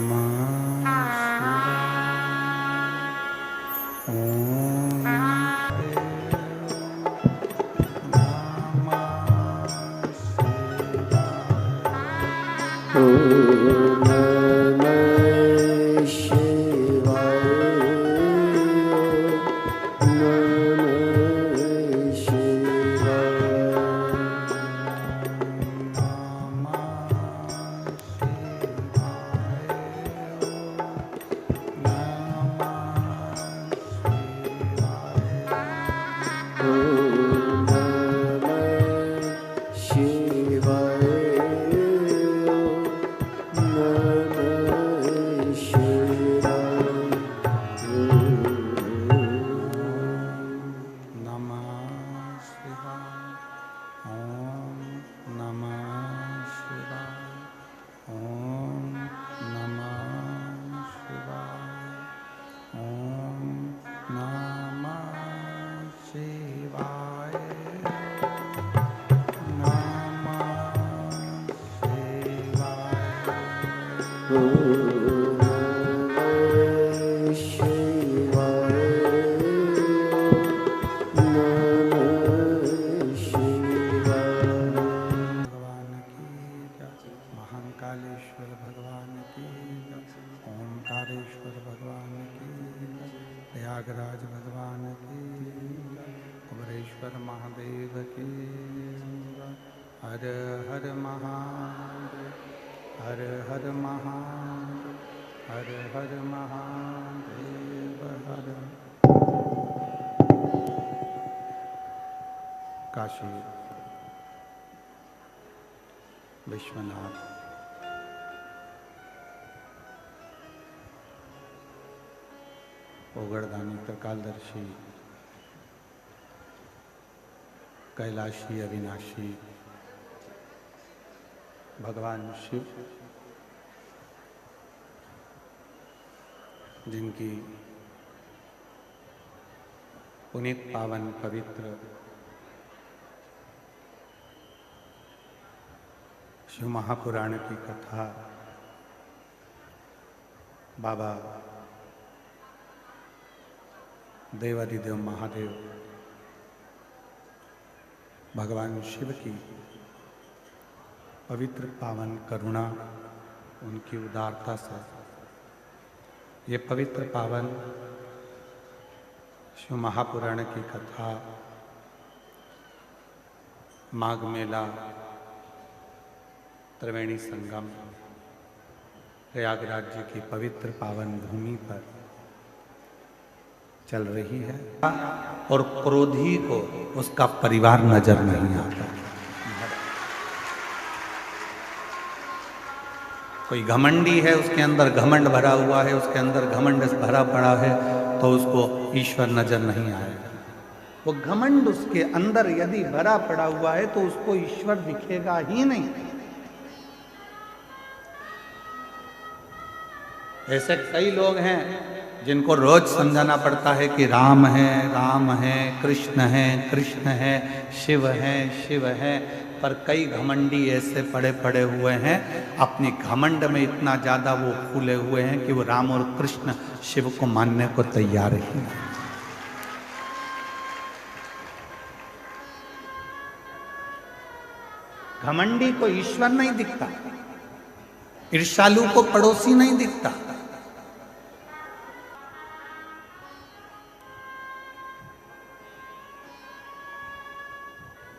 नमः महाकालेश्वर भगवान की, ओंकारेश्वर भगवान की, प्रयागराज भगवान की, कुबरेश्वर महादेव की। हर हर महादेव, हर हर महादेव, हर हर महादेव, हर। काशी विश्वनाथ ओगड़दानी त्रिकालदर्शी कैलाशी अविनाशी भगवान शिव, जिनकी पुनीत पावन पवित्र शिव महापुराण की कथा बाबा देवादिदेव महादेव भगवान शिव की पवित्र पावन करुणा, उनकी उदारता से ये पवित्र पावन शिव महापुराण की कथा माघ मेला त्रिवेणी संगम प्रयागराज जी की पवित्र पावन भूमि पर चल रही है और क्रोधी को उसका परिवार नजर नहीं आता। कोई घमंडी है, उसके अंदर घमंड भरा हुआ है, उसके अंदर घमंड भरा पड़ा है, तो उसको ईश्वर नजर नहीं आएगा। वो घमंड उसके अंदर यदि भरा पड़ा हुआ है तो उसको ईश्वर दिखेगा ही नहीं। ऐसे कई लोग हैं जिनको रोज समझाना पड़ता है कि राम है, कृष्ण है, शिव है, पर कई घमंडी ऐसे पड़े हुए हैं, अपनी घमंड में इतना ज्यादा वो फूले हुए हैं कि वो राम और कृष्ण शिव को मानने को तैयार ही नहीं। घमंडी को ईश्वर नहीं दिखता, ईर्ष्यालु को पड़ोसी नहीं दिखता।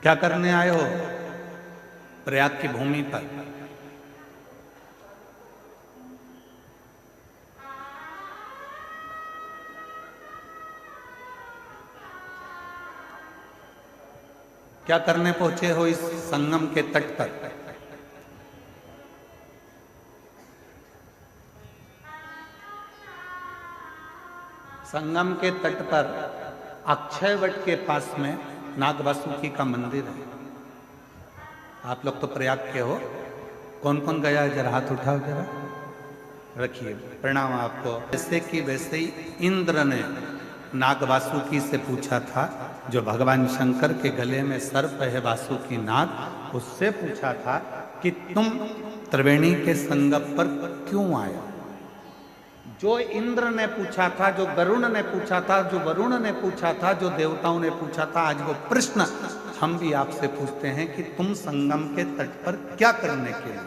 क्या करने आए हो प्रयाग की भूमि पर? क्या करने पहुंचे हो इस संगम के तट पर? संगम के तट पर अक्षय वट के पास में नाग वासुकी का मंदिर है। आप लोग तो प्रयाग के हो, कौन कौन गया है? जरा हाथ उठाओ, जरा रखिए। प्रणाम आपको। जैसे कि वैसे ही इंद्र ने नाग वासुकी से पूछा था, जो भगवान शंकर के गले में सर्प है वासुकी नाग, उससे पूछा था कि तुम त्रिवेणी के संगम पर क्यों आए? जो इंद्र ने पूछा था, जो गरुण ने पूछा था, जो वरुण ने पूछा था, जो देवताओं ने पूछा था, आज वो प्रश्न हम भी आपसे पूछते हैं कि तुम संगम के तट पर क्या करने के लिए?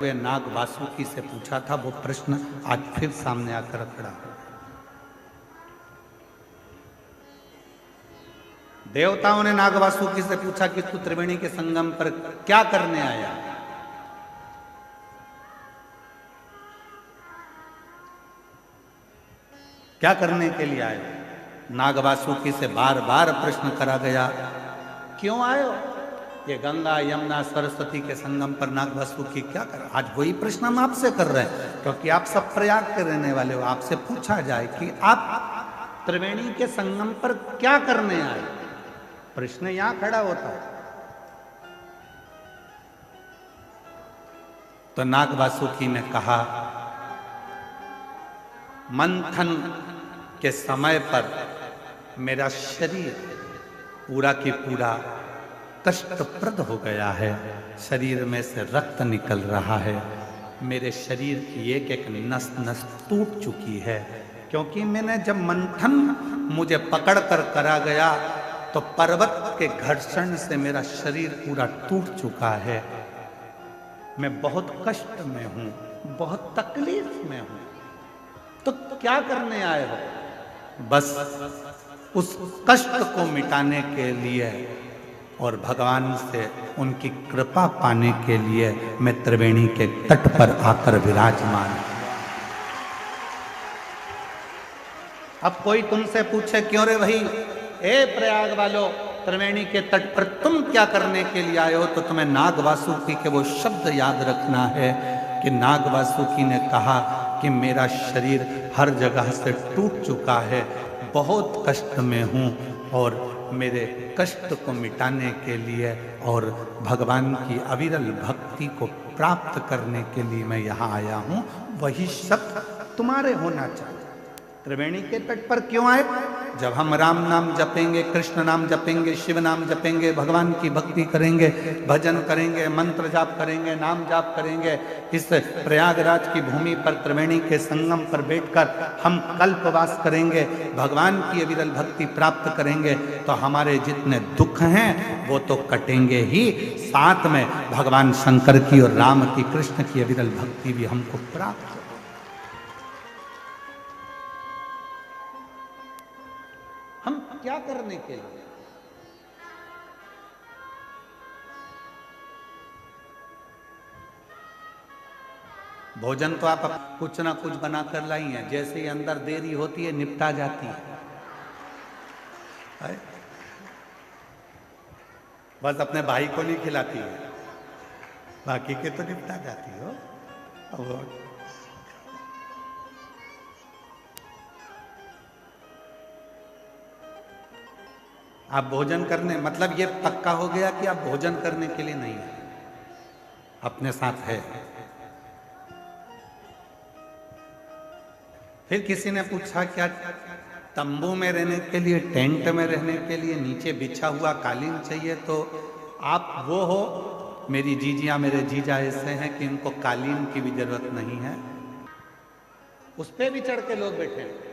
वे नाग वासुकी से पूछा था, वो प्रश्न आज फिर सामने आकर खड़ा हो। देवताओं ने नाग वासुकी से पूछा कि तू त्रिवेणी के संगम पर क्या करने आया? क्या करने के लिए आए? नाग वासुकी से बार बार प्रश्न करा गया, क्यों आयो? ये गंगा यमुना सरस्वती के संगम पर नाग वासुकी क्या कर? आज वही प्रश्न हम आपसे कर रहे हैं, क्योंकि आप सब प्रयाग के रहने वाले हो। आपसे पूछा जाए कि आप त्रिवेणी के संगम पर क्या करने आए, प्रश्न यहां खड़ा होता है। तो नाग वासुकी ने कहा, मंथन के समय पर मेरा शरीर पूरा की पूरा कष्टप्रद हो गया है, शरीर में से रक्त निकल रहा है, मेरे शरीर की एक एक नस नस टूट चुकी है, क्योंकि मैंने जब मंथन मुझे पकड़ कर करा गया तो पर्वत के घर्षण से मेरा शरीर पूरा टूट चुका है। मैं बहुत कष्ट में हूं, बहुत तकलीफ में हूं। तो क्या करने आए हो? बस उस कष्ट को मिटाने के लिए और भगवान से उनकी कृपा पाने के लिए मैं त्रिवेणी के तट पर आकर विराजमान। अब कोई तुमसे पूछे, क्यों रे भाई, ए प्रयाग वालों, त्रिवेणी के तट पर तुम क्या करने के लिए आए हो? तो तुम्हें नाग वासुकी के वो शब्द याद रखना है कि नाग वासुकी ने कहा कि मेरा शरीर हर जगह से टूट चुका है, बहुत कष्ट में हूँ, और मेरे कष्ट को मिटाने के लिए और भगवान की अविरल भक्ति को प्राप्त करने के लिए मैं यहाँ आया हूँ। वही शब्द तुम्हारे होना चाहिए। त्रिवेणी के तट पर क्यों आए? जब हम राम नाम जपेंगे, कृष्ण नाम जपेंगे, शिव नाम जपेंगे, भगवान की भक्ति करेंगे, भजन करेंगे, मंत्र जाप करेंगे, नाम जाप करेंगे, इस प्रयागराज की भूमि पर त्रिवेणी के संगम पर बैठकर हम कल्पवास करेंगे, भगवान की अविरल भक्ति प्राप्त करेंगे, तो हमारे जितने दुख हैं वो तो कटेंगे ही, साथ में भगवान शंकर की और राम की, कृष्ण की अविरल भक्ति भी हमको प्राप्त। हम क्या करने के लिए? भोजन तो आप कुछ ना कुछ बनाकर लाई हैं, जैसे ही अंदर देरी होती है निपटा जाती है। बस अपने भाई को नहीं खिलाती है, बाकी के तो निपटा जाती हो। अब आप भोजन करने, मतलब ये पक्का हो गया कि आप भोजन करने के लिए नहीं है, अपने साथ है। फिर किसी ने पूछा, क्या तंबू में रहने के लिए, टेंट में रहने के लिए नीचे बिछा हुआ कालीन चाहिए? तो आप वो हो, मेरी जीजियां, मेरे जीजा ऐसे हैं कि इनको कालीन की भी जरूरत नहीं है, उस पे भी चढ़ के लोग बैठे हैं।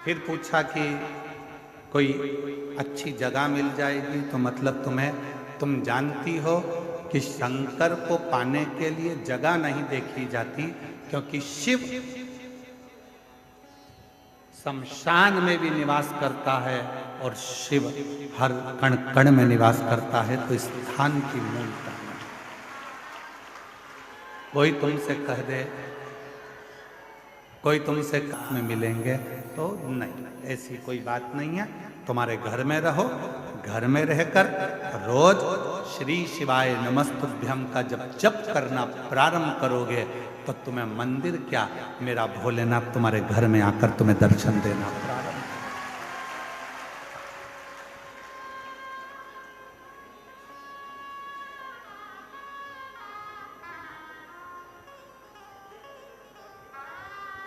फिर पूछा कि कोई अच्छी जगह मिल जाएगी? तो मतलब तुम जानती हो कि शंकर को पाने के लिए जगह नहीं देखी जाती, क्योंकि शिव शमशान में भी निवास करता है और शिव हर कण कण में निवास करता है, तो स्थान की मूलता है। कोई तुमसे कह दे, कोई तुमसे में मिलेंगे, तो नहीं, ऐसी कोई बात नहीं है। तुम्हारे घर में रहो, घर में रहकर रोज श्री शिवाय नमस्तुभ्यम का जब जप करना प्रारंभ करोगे तो तुम्हें मंदिर क्या, मेरा भोलेनाथ तुम्हारे घर में आकर तुम्हें दर्शन देना प्रारंभ।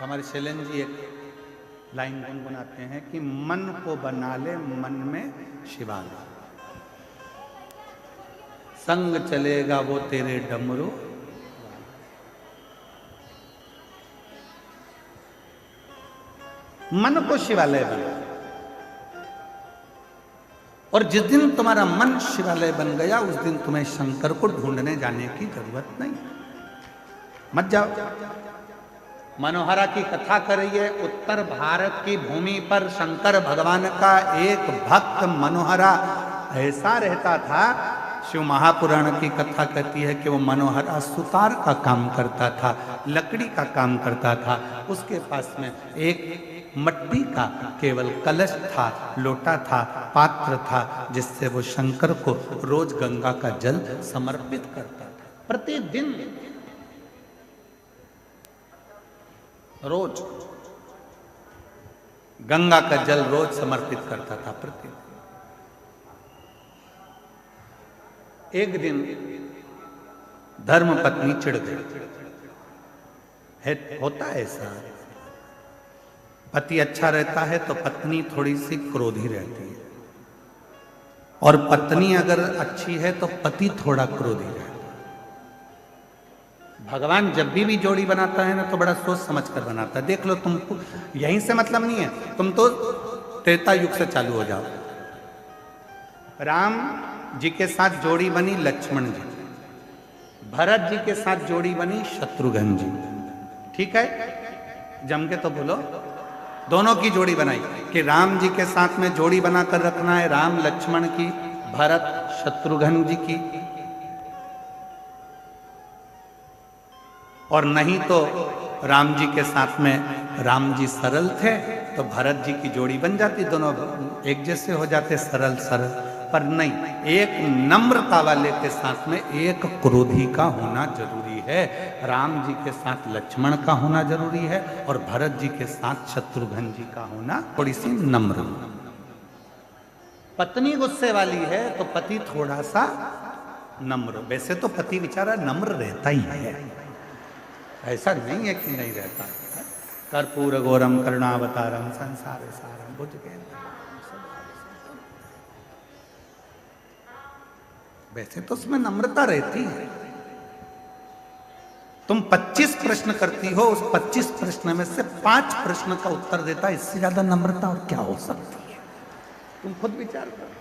हमारे शैलेंद्र जी एक लाइन गुनगुनाते हैं कि मन को बना ले मन में शिवालय, संग चलेगा वो तेरे डमरू। मन को शिवालय बना, और जिस दिन तुम्हारा मन शिवालय बन गया उस दिन तुम्हें शंकर को ढूंढने जाने की जरूरत नहीं, मत जाओ। मनोहरा की कथा करिए। उत्तर भारत की भूमि पर शंकर भगवान का एक भक्त मनोहरा ऐसा रहता था। शिव महापुराण की कथा कहती है कि वो मनोहरा सुतार का काम करता था, लकड़ी का काम करता था। उसके पास में एक मट्टी का केवल कलश था, लोटा था, पात्र था, जिससे वो शंकर को रोज गंगा का जल समर्पित करता था। प्रतिदिन रोज गंगा का जल रोज समर्पित करता था प्रतिदिन। एक दिन धर्म पत्नी चिढ़ गई। होता है ऐसा, पति अच्छा रहता है तो पत्नी थोड़ी सी क्रोधी रहती है, और पत्नी अगर अच्छी है तो पति थोड़ा क्रोधी रहता है। भगवान जब भी जोड़ी बनाता है ना तो बड़ा सोच समझ कर बनाता है। देख लो, तुमको यहीं से मतलब नहीं है, तुम तो त्रेता युग से चालू हो जाओ। राम जी के साथ जोड़ी बनी लक्ष्मण जी, भरत जी के साथ जोड़ी बनी शत्रुघ्न जी, ठीक है, जम के तो बोलो। दोनों की जोड़ी बनाई कि राम जी के साथ में जोड़ी बनाकर रखना है, राम लक्ष्मण की, भरत शत्रुघ्न जी की, और नहीं तो राम जी के साथ में राम जी सरल थे तो भरत जी की जोड़ी बन जाती, दोनों एक जैसे हो जाते, सरल सरल। पर नहीं, एक नम्रता वाले के साथ में एक क्रोधी का होना जरूरी है। राम जी के साथ लक्ष्मण का होना जरूरी है, और भरत जी के साथ शत्रुघ्न जी का होना थोड़ी सी नम्र। पत्नी गुस्से वाली है तो पति थोड़ा सा नम्र। वैसे तो पति बेचारा नम्र रहता ही है, ऐसा नहीं है कि नहीं रहता। कर्पूर गौरम करुणावतारम संसार सारम बुझ गए। वैसे तो उसमें नम्रता रहती है। तुम 25 प्रश्न करती हो, उस 25 प्रश्न में से 5 प्रश्न का उत्तर देता है, इससे ज्यादा नम्रता और क्या हो सकती है? तुम खुद विचार करो।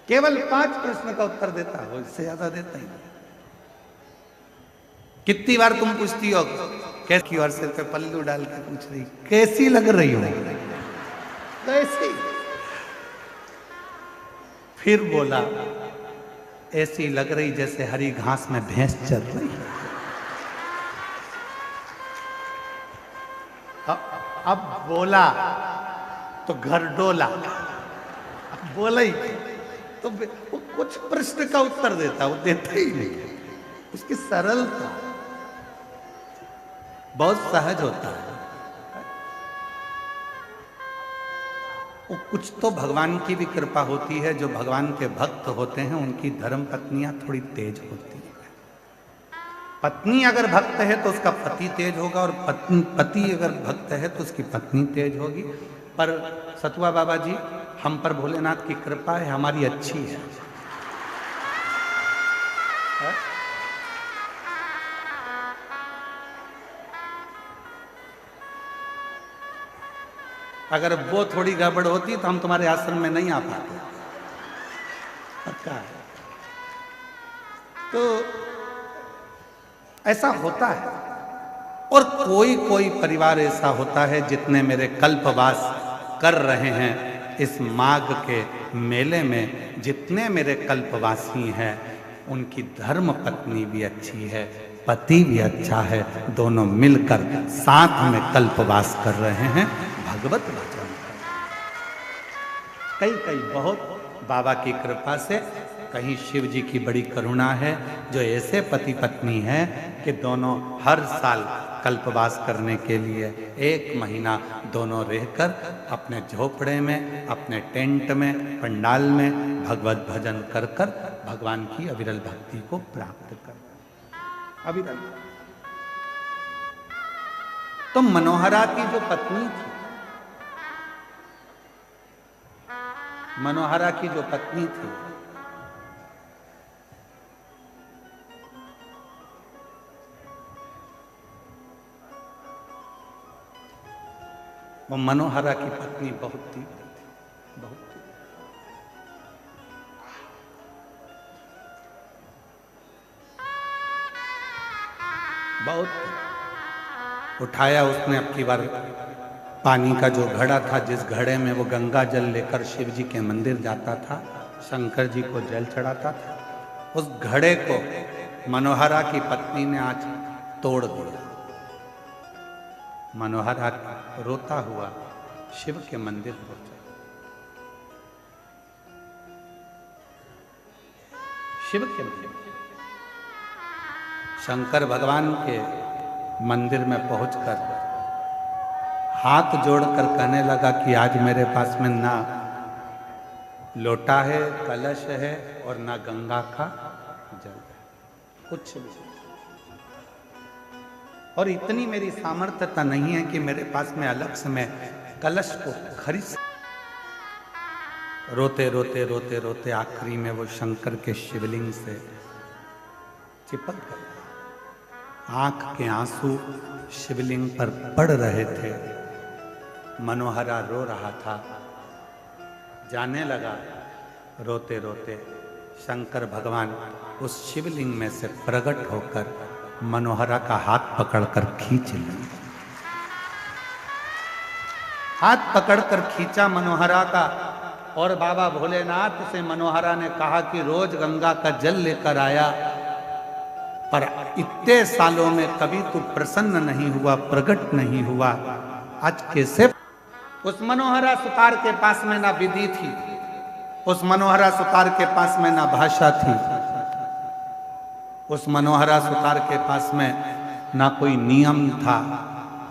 केवल 5 प्रश्न का उत्तर देता हो, इससे ज्यादा देता ही नहीं। कितनी बार तुम पूछती हो, कैसी और सिर पे पल्लू डाल के पूछ रही, कैसी लग रही हो? कैसी? फिर बोला, ऐसी लग रही जैसे हरी घास में भैंस चल रही है। अब बोला तो घर डोला। अब बोला ही तो वो कुछ प्रश्न का उत्तर देता, वो देता ही नहीं। उसकी सरलता बहुत सहज होता है। वो कुछ तो भगवान की भी कृपा होती है। जो भगवान के भक्त होते हैं उनकी धर्म पत्नियां थोड़ी तेज होती है। पत्नी अगर भक्त है तो उसका पति तेज होगा, और पति अगर भक्त है तो उसकी पत्नी तेज होगी। पर सतुआ बाबा जी, हम पर भोलेनाथ की कृपा है, हमारी अच्छी है। अगर वो थोड़ी गड़बड़ होती तो हम तुम्हारे आश्रम में नहीं आ पाते, पक्का है। तो ऐसा होता है। और कोई कोई परिवार ऐसा होता है, जितने मेरे कल्पवास कर रहे हैं इस माघ के मेले में, जितने मेरे कल्पवासी हैं उनकी धर्म पत्नी भी अच्छी है, पति भी अच्छा है, दोनों मिलकर साथ में कल्पवास कर रहे हैं, भगवत वचन। कई बहुत बाबा की कृपा से, कहीं शिव जी की बड़ी करुणा है, जो ऐसे पति पत्नी हैं कि दोनों हर साल कल्पवास करने के लिए 1 महीना दोनों रहकर अपने झोपड़े में, अपने टेंट में, पंडाल में भगवत भजन कर कर भगवान की अविरल भक्ति को प्राप्त कर। अविरल तो मनोहरा की जो पत्नी थी, मनोहरा की जो पत्नी थी, वो मनोहरा की पत्नी बहुत तीव्र थी, बहुत बहुत उठाया उसने। अब की बार पानी का जो घड़ा था, जिस घड़े में वो गंगा जल लेकर शिव जी के मंदिर जाता था, शंकर जी को जल चढ़ाता था, उस घड़े को मनोहरा की पत्नी ने आज तोड़ दिया। मनोहरा रोता हुआ शिव के मंदिर पहुंचा। शिव के मंदिर, शंकर भगवान के मंदिर में पहुंचकर हाथ जोड़कर कहने लगा कि आज मेरे पास में ना लोटा है, कलश है और ना गंगा का जल है, कुछ नहीं। और इतनी मेरी सामर्थ्यता नहीं है कि मेरे पास में अलग से मैं कलश को खरीद। रोते रोते रोते रोते आखिरी में वो शंकर के शिवलिंग से चिपक गए। आंख के आंसू शिवलिंग पर पड़ रहे थे। मनोहरा रो रहा था। जाने लगा रोते रोते शंकर भगवान उस शिवलिंग में से प्रकट होकर मनोहरा का हाथ पकड़कर खींच लिए। हाथ पकड़कर खींचा मनोहरा का, और बाबा भोलेनाथ से मनोहरा ने कहा कि रोज गंगा का जल लेकर आया, पर इतने सालों में कभी तू प्रसन्न नहीं हुआ, प्रकट नहीं हुआ, आज कैसे? उस मनोहरा सुतार के पास में ना विधि थी, उस मनोहरा सुतार के पास में ना भाषा थी, उस मनोहरा सुतार के पास में ना कोई नियम था।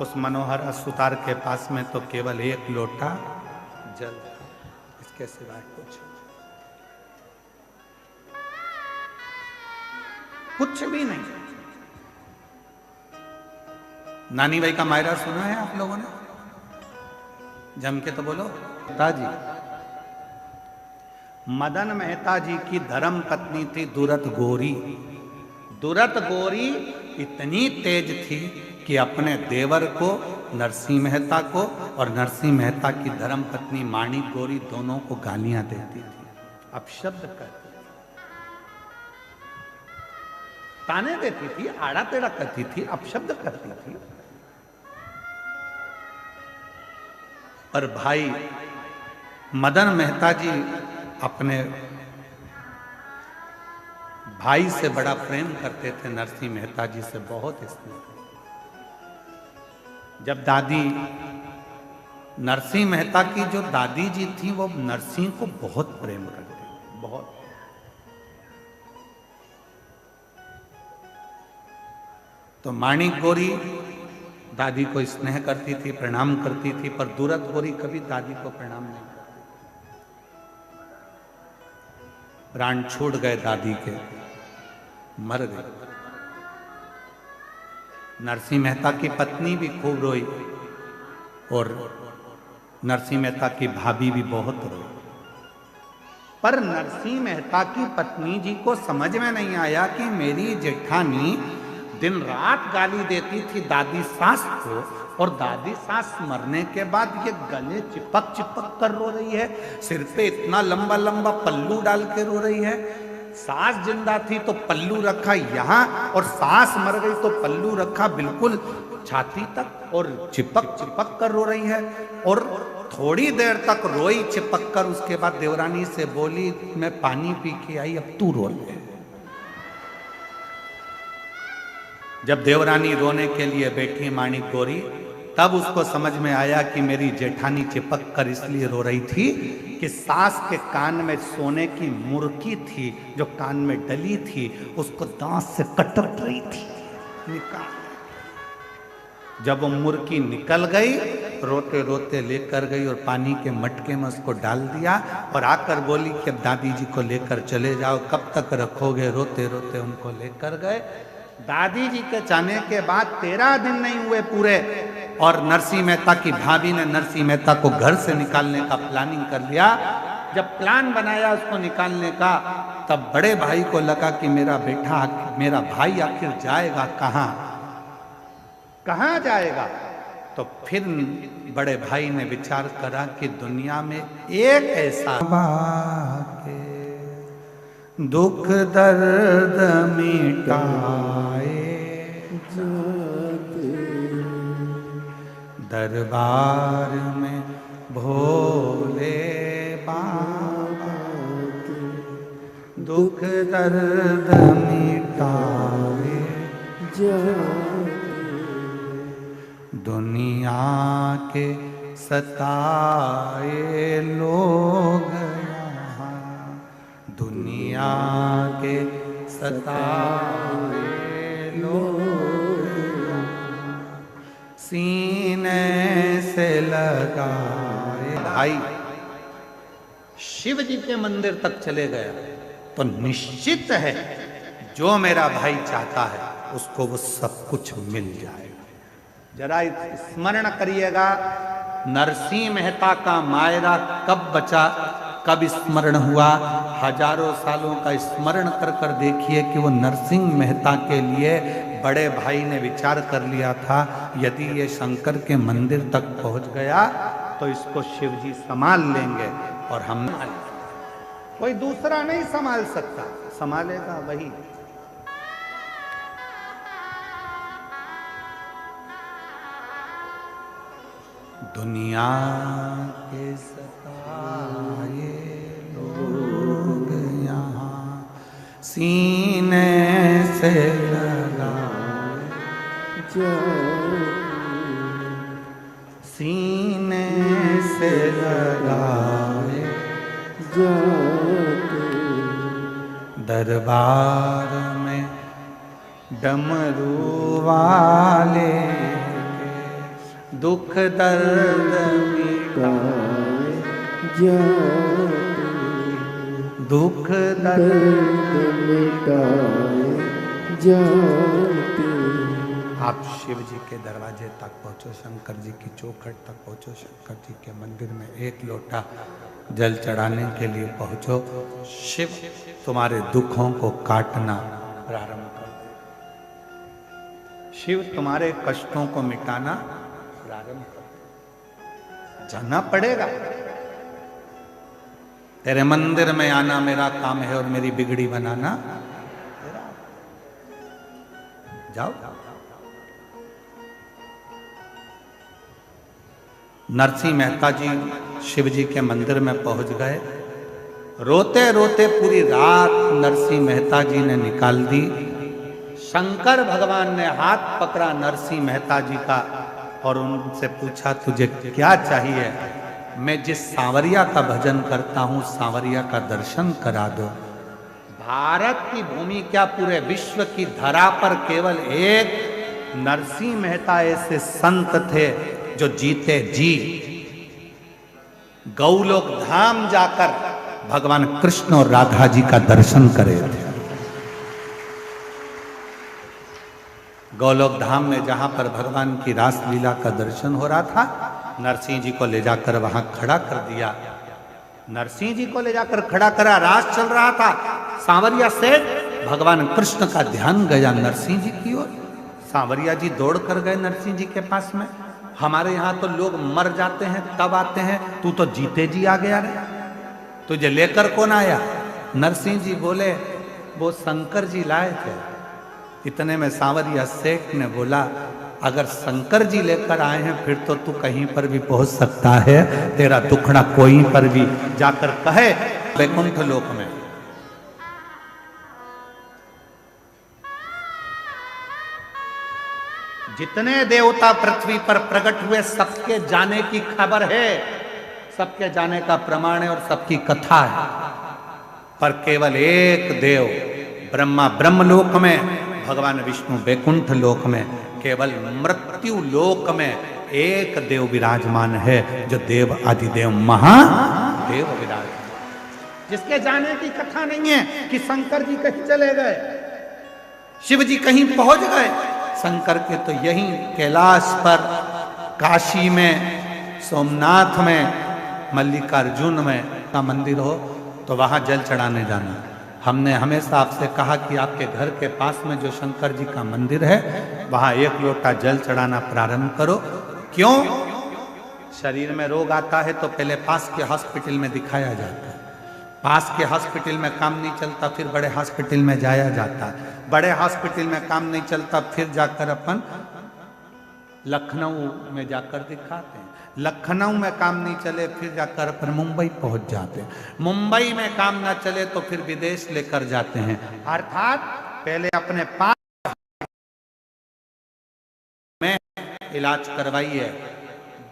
उस मनोहरा सुतार के पास में तो केवल एक लोटा जल, इसके सिवाय कुछ भी नहीं। नानी भाई का मायरा सुना है आप लोगों ने? जम के तो बोलो। जी मदन मेहता जी की धर्म पत्नी थी दुरत गोरी। दुरत गोरी इतनी तेज थी कि अपने देवर को, नरसिंह मेहता को, और नरसिंह मेहता की धर्म पत्नी माणिक गोरी दोनों को गालियां देती थी, अपशब्द करती थी, ताने देती थी, आड़ा टेढ़ा करती थी, अपशब्द करती थी। पर भाई मदन मेहता जी अपने भाई से बड़ा प्रेम करते थे, नरसिंह मेहता जी से बहुत स्नेह। जब दादी नरसिंह मेहता की जो दादी जी थी वो नरसिंह को बहुत प्रेम करती, बहुत। तो माणिक गोरी दादी को स्नेह करती थी, प्रणाम करती थी, पर दुरत गोरी कभी दादी को प्रणाम नहीं करती। प्राण छूट गए दादी के, मर गए। नरसिंह मेहता की पत्नी भी खूब रोई और नरसिंह मेहता की भाभी भी बहुत रोई। पर नरसिंह मेहता की पत्नी जी को समझ में नहीं आया कि मेरी जेठानी दिन रात गाली देती थी दादी सास को, और दादी सास मरने के बाद ये गले चिपक चिपक कर रो रही है, सिर पे इतना लंबा लंबा पल्लू डाल के रो रही है। सास जिंदा थी तो पल्लू रखा यहाँ, और सास मर गई तो पल्लू रखा बिल्कुल छाती तक, और चिपक चिपक कर रो रही है। और थोड़ी देर तक रोई चिपक कर, उसके बाद देवरानी से बोली मैं पानी पी के आई, अब तू रो ले। जब देवरानी रोने के लिए बैठी माणिक गोरी, तब उसको समझ में आया कि मेरी जेठानी चिपक कर इसलिए रो रही थी कि सास के कान में सोने की मुर्की थी जो कान में डली थी, उसको दांत से कटक रही थी, निकाल। जब वो मुर्की निकल गई, रोते रोते लेकर गई और पानी के मटके में उसको डाल दिया, और आकर बोली कि अब दादी जी को लेकर चले जाओ, कब तक रखोगे? रोते रोते उनको लेकर गए। दादी जी के जाने के बाद 13 दिन नहीं हुए पूरे, और नरसिंह मेहता की भाभी ने नरसिंह मेहता को घर से निकालने का प्लानिंग कर लिया। जब प्लान बनाया उसको निकालने का, तब बड़े भाई को लगा कि मेरा बेटा, मेरा भाई आखिर जाएगा कहाँ, कहाँ जाएगा। तो फिर बड़े भाई ने विचार करा कि दुनिया में एक ऐसा दुख दर्द मिटाए दरबार में भोले बाबा, दुख दर्द मिटाए दुनिया के सताए लोग यहाँ, दुनिया के सताए लोग सीने से लगाए। भाई शिव जी के मंदिर तक चले गया तो निश्चित है जो मेरा भाई चाहता है उसको वो सब कुछ मिल जाएगा। जरा स्मरण करिएगा, नरसिंह मेहता का मायरा कब बचा, कब स्मरण हुआ। हजारों सालों का स्मरण कर कर देखिए कि वो नरसिंह मेहता के लिए बड़े भाई ने विचार कर लिया था, यदि ये शंकर के मंदिर तक पहुंच गया तो इसको शिव जी संभाल लेंगे और हम कोई दूसरा नहीं संभाल सकता, संभालेगा वही। दुनिया के सताए लोग यहाँ सीने से लगाए, सीने से लगाए दरबार में डमरू वाले दुख दर्द मिटाए, दुख दर्द मिटाए। आप शिव जी के दरवाजे तक पहुँचो, शंकर जी की चौखट तक पहुँचो, शंकर जी के मंदिर में एक लोटा जल चढ़ाने के लिए पहुँचो। शिव तुम्हारे दुखों को काटना प्रारंभ कर दे, शिव तुम्हारे कष्टों को मिटाना प्रारंभ कर। जाना पड़ेगा, तेरे मंदिर में आना मेरा काम है और मेरी बिगड़ी बनाना तेरा। जाओ। नरसिंह मेहता जी शिव जी के मंदिर में पहुंच गए। रोते रोते पूरी रात नरसिंह मेहता जी ने निकाल दी। शंकर भगवान ने हाथ पकड़ा नरसिंह मेहता जी का और उनसे पूछा, तुझे क्या चाहिए? मैं जिस सांवरिया का भजन करता हूं, सांवरिया का दर्शन करा दो। भारत की भूमि क्या पूरे विश्व की धरा पर केवल एक नरसिंह मेहता ऐसे संत थे जो जीते जी गौलोक धाम जाकर भगवान कृष्ण और राधा जी का दर्शन करे थे। गौलोक धाम में जहां पर भगवान की रास लीला का दर्शन हो रहा था, नरसिंह जी को ले जाकर वहां खड़ा कर दिया। नरसिंह जी को ले जाकर खड़ा करा, रास चल रहा था। सांवरिया से भगवान कृष्ण का ध्यान गया नरसिंह जी की ओर। सांवरिया जी दौड़ कर गए नरसिंह जी के पास में। हमारे यहाँ तो लोग मर जाते हैं तब आते हैं, तू तो जीते जी आ गया रे, तुझे लेकर कौन आया? नरसिंह जी बोले, वो शंकर जी लाए थे। इतने में सांवरिया सेठ ने बोला, अगर शंकर जी लेकर आए हैं फिर तो तू कहीं पर भी पहुंच सकता है, तेरा दुखड़ा कोई पर भी जाकर कहे वैकुंठ लोक में। जितने देवता पृथ्वी पर प्रकट हुए सबके जाने की खबर है, सबके जाने का प्रमाण है और सबकी कथा है। पर केवल एक देव ब्रह्मा ब्रह्मलोक में, भगवान विष्णु वैकुंठ लोक में, केवल मृत्यु लोक में एक देव विराजमान है, जो देव आदिदेव महादेव विराजमान, जिसके जाने की कथा नहीं है कि शंकर जी कहीं चले गए, शिव जी कहीं पहुंच गए। शंकर के तो यहीं कैलाश पर काशी में, सोमनाथ में, मल्लिकार्जुन में का मंदिर हो तो वहां जल चढ़ाने जाना। हमने हमेशा आपसे कहा कि आपके घर के पास में जो शंकर जी का मंदिर है वहां एक लोटा जल चढ़ाना प्रारंभ करो। क्यों? शरीर में रोग आता है तो पहले पास के हॉस्पिटल में दिखाया जाता है, पास के हॉस्पिटल में काम नहीं चलता फिर बड़े हॉस्पिटल में जाया जाता है, बड़े हॉस्पिटल में काम नहीं चलता फिर जाकर अपन लखनऊ में जाकर दिखाते हैं, लखनऊ में काम नहीं चले फिर जाकर अपन मुंबई पहुंच जाते हैं, मुंबई में काम ना चले तो फिर विदेश लेकर जाते हैं। अर्थात पहले अपने पास में इलाज करवाइए,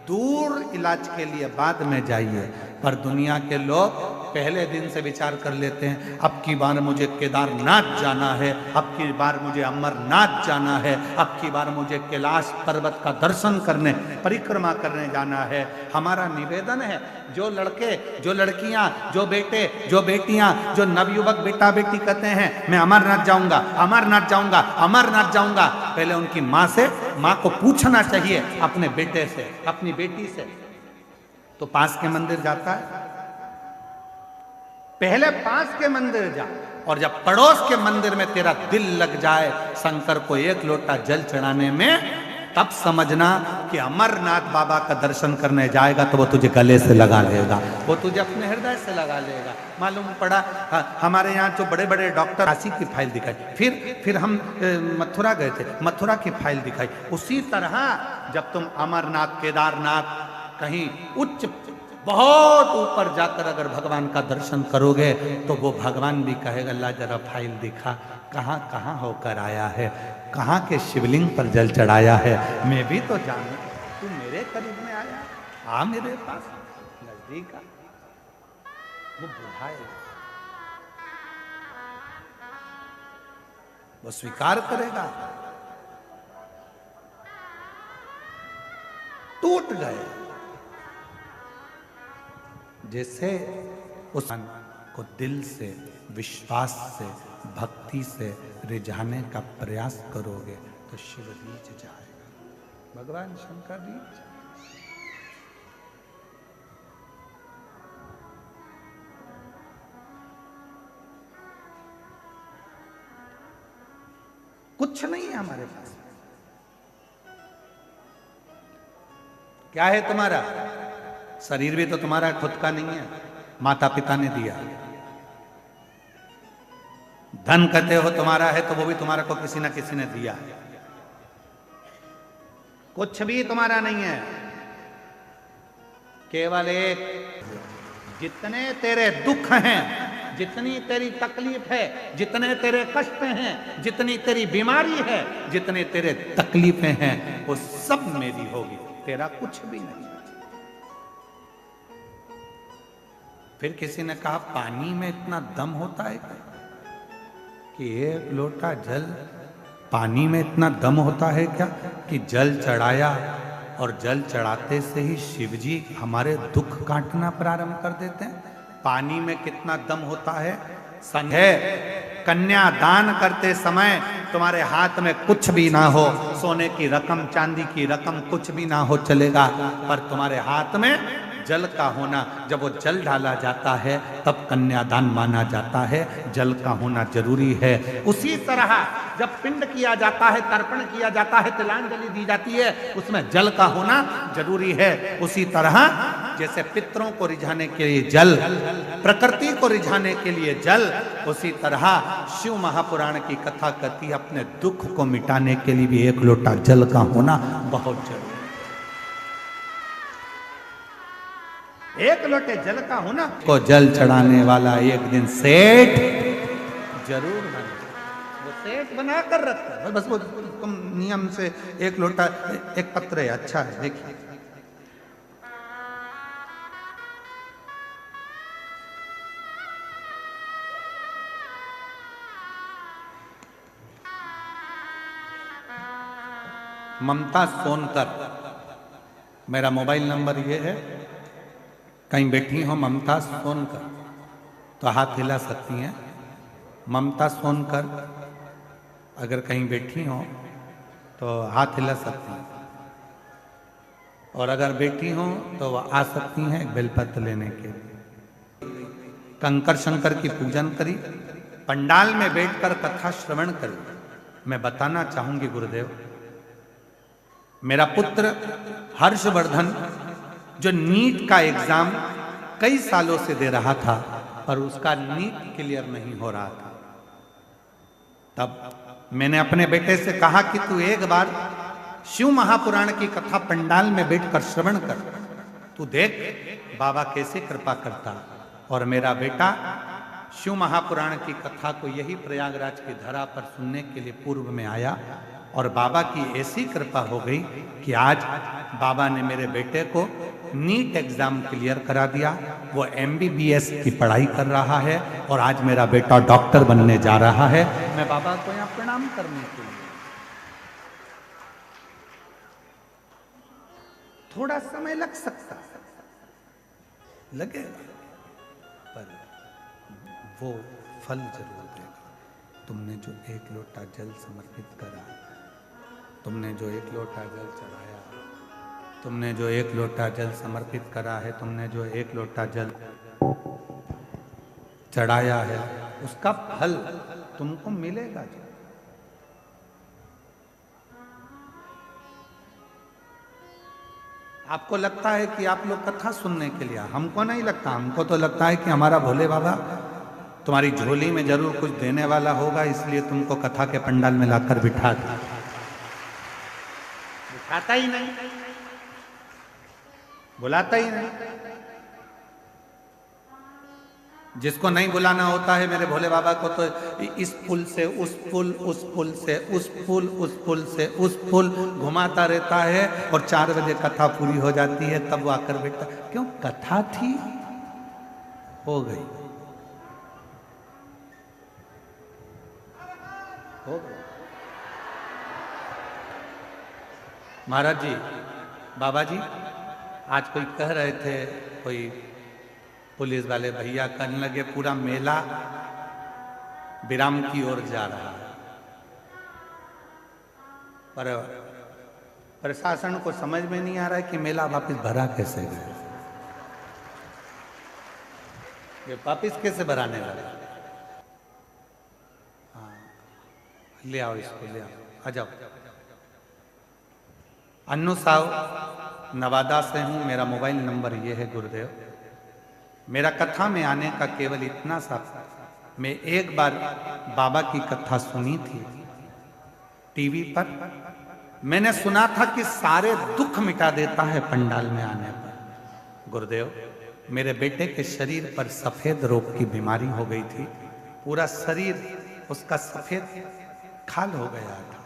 दूर इलाज के लिए बाद में जाइए। पर दुनिया के लोग पहले दिन से विचार कर लेते हैं अब की बार मुझे केदारनाथ जाना है, अब की बार मुझे अमरनाथ जाना है, अब की बार मुझे कैलाश पर्वत का दर्शन करने, परिक्रमा करने जाना है। हमारा निवेदन है जो लड़के, जो लड़कियां, जो बेटे, जो बेटियां, जो नवयुवक बेटा बेटी कहते हैं मैं अमरनाथ जाऊंगा, अमरनाथ जाऊंगा, अमरनाथ जाऊंगा, पहले उनकी माँ से, माँ को पूछना चाहिए अपने बेटे से, अपनी बेटी से। तो पास के मंदिर जाता है, पहले पास के मंदिर जा, और जब पड़ोस के मंदिर में तेरा दिल लग जाए शंकर को एक लोटा जल चढ़ाने में, तब समझना कि अमरनाथ बाबा का दर्शन करने जाएगा तो वो तुझे गले से लगा लेगा, वो तुझे अपने हृदय से लगा लेगा। मालूम पड़ा हमारे यहाँ जो बड़े बड़े डॉक्टर, काशी की फाइल दिखाई, फिर हम मथुरा गए थे, मथुरा की फाइल दिखाई। उसी तरह जब तुम अमरनाथ, केदारनाथ, कहीं उच्च बहुत ऊपर जाकर अगर भगवान का दर्शन करोगे तो वो भगवान भी कहेगा ला जरा फाइल दिखा, कहाँ कहाँ होकर आया है, कहाँ के शिवलिंग पर जल चढ़ाया है, मैं भी तो जानू, तू मेरे करीब में आया, आ मेरे पास नजदीक आ। वो बुझाएगा, वो स्वीकार करेगा। टूट गए जैसे उस को दिल से, विश्वास से, भक्ति से रिझाने का प्रयास करोगे तो शिव रीझ जाएगा, भगवान शंकर रीझ। कुछ नहीं है हमारे पास। क्या है तुम्हारा? शरीर भी तो तुम्हारा खुद का नहीं है, माता पिता ने दिया। धन कहते हो तुम्हारा है तो वो भी तुम्हारा को किसी ना किसी ने दिया है। कुछ भी तुम्हारा नहीं है, केवल एक, जितने तेरे दुख हैं, जितनी तेरी तकलीफ है, जितने तेरे कष्ट हैं, जितनी तेरी बीमारी है, जितने तेरे तकलीफें हैं, वो सब मेरी होगी, तेरा कुछ भी नहीं। फिर किसी ने कहा पानी में इतना दम होता है कि एक लोटा जल, पानी में इतना दम होता है क्या कि जल चढ़ाया और जल चढ़ाते से ही शिवजी हमारे दुख काटना प्रारंभ कर देते हैं। पानी में कितना दम होता है। संदेह, कन्या दान करते समय तुम्हारे हाथ में कुछ भी ना हो, सोने की रकम, चांदी की रकम कुछ भी ना हो चलेगा, पर तुम्हारे हाथ में जल का होना, जब वो जल डाला जाता है तब कन्यादान माना जाता है, जल का होना जरूरी है। उसी तरह जब पिंड किया जाता है, तर्पण किया जाता है, तिलांजलि दी जाती है, उसमें जल का होना जरूरी है। उसी तरह जैसे पितरों को रिझाने के लिए जल, प्रकृति को रिझाने के लिए जल, उसी तरह शिव महापुराण की कथा कहती, अपने दुख को मिटाने के लिए भी एक लोटा जल का होना बहुत जरूरी। एक लोटे जल का होना, को जल चढ़ाने वाला एक दिन सेठ जरूर बने। वो सेठ बना कर रखता है, बस वो तुम नियम से एक लोटा, एक पत्र है, अच्छा है, देखिए ममता सोनकर, मेरा मोबाइल नंबर ये है। कहीं बैठी हो ममता सोनकर तो हाथ हिला सकती हैं। ममता सोनकर अगर कहीं बैठी हो तो हाथ हिला सकती हैं। और अगर बेटी हो तो वह आ सकती हैं एक बेलपत्र लेने के लिए। कंकर शंकर की पूजन करी, पंडाल में बैठकर कथा श्रवण करी। मैं बताना चाहूंगी गुरुदेव, मेरा पुत्र हर्षवर्धन जो नीट का एग्जाम कई सालों से दे रहा था पर उसका नीट क्लियर नहीं हो रहा था, तब मैंने अपने बेटे से कहा कि तू एक बार शिव महापुराण की कथा पंडाल में बैठकर श्रवण कर, तू देख बाबा कैसे कृपा करता। और मेरा बेटा शिव महापुराण की कथा को यही प्रयागराज की धरा पर सुनने के लिए पूर्व में आया और बाबा की ऐसी कृपा हो गई कि आज बाबा ने मेरे बेटे को नीट एग्जाम क्लियर करा दिया। वो MBBS की पढ़ाई कर रहा है और आज मेरा बेटा डॉक्टर बनने जा रहा है। मैं बाबा को यहाँ प्रणाम करने के लिए, थोड़ा समय लग सकता लगेगा पर वो फल जरूर देगा। तुमने जो एक लोटा जल समर्पित करा, तुमने जो एक लोटा जल चढ़ाया, तुमने जो एक लोटा जल समर्पित करा है, तुमने जो एक लोटा जल चढ़ाया है, उसका फल तुमको मिलेगा। जो आपको लगता है कि आप लोग कथा सुनने के लिए, हमको नहीं लगता। हमको तो लगता है कि हमारा भोले बाबा तुम्हारी झोली में जरूर कुछ देने वाला होगा, इसलिए तुमको कथा के पंडाल में लाकर बिठाता ही नहीं, बुलाता ही नहीं। जिसको नहीं बुलाना होता है मेरे भोले बाबा को, तो इस पुल से उस पुल, उस पुल से उस पुल, उस पुल से उस पुल घुमाता रहता है और 4 बजे कथा पूरी हो जाती है, तब वो आकर बैठता। क्यों? कथा थी, हो गई, हो गई। महाराज जी, बाबा जी, आज कोई कह रहे थे, कोई पुलिस वाले भैया कहने लगे पूरा मेला विराम की ओर जा रहा है, पर प्रशासन को समझ में नहीं आ रहा है कि मेला वापस भरा कैसे गया, ये वापस कैसे भराने लगा। हाँ, ले आओ इसको, ले आओ, आ जाओ। अन्नू साहब नवादा से हूँ, मेरा मोबाइल नंबर ये है गुरुदेव। मेरा कथा में आने का केवल इतना सा, मैं एक बार बाबा की कथा सुनी थी टीवी पर। मैंने सुना था कि सारे दुख मिटा देता है पंडाल में आने पर। गुरुदेव, मेरे बेटे के शरीर पर सफेद रोग की बीमारी हो गई थी, पूरा शरीर उसका सफेद खाल हो गया था।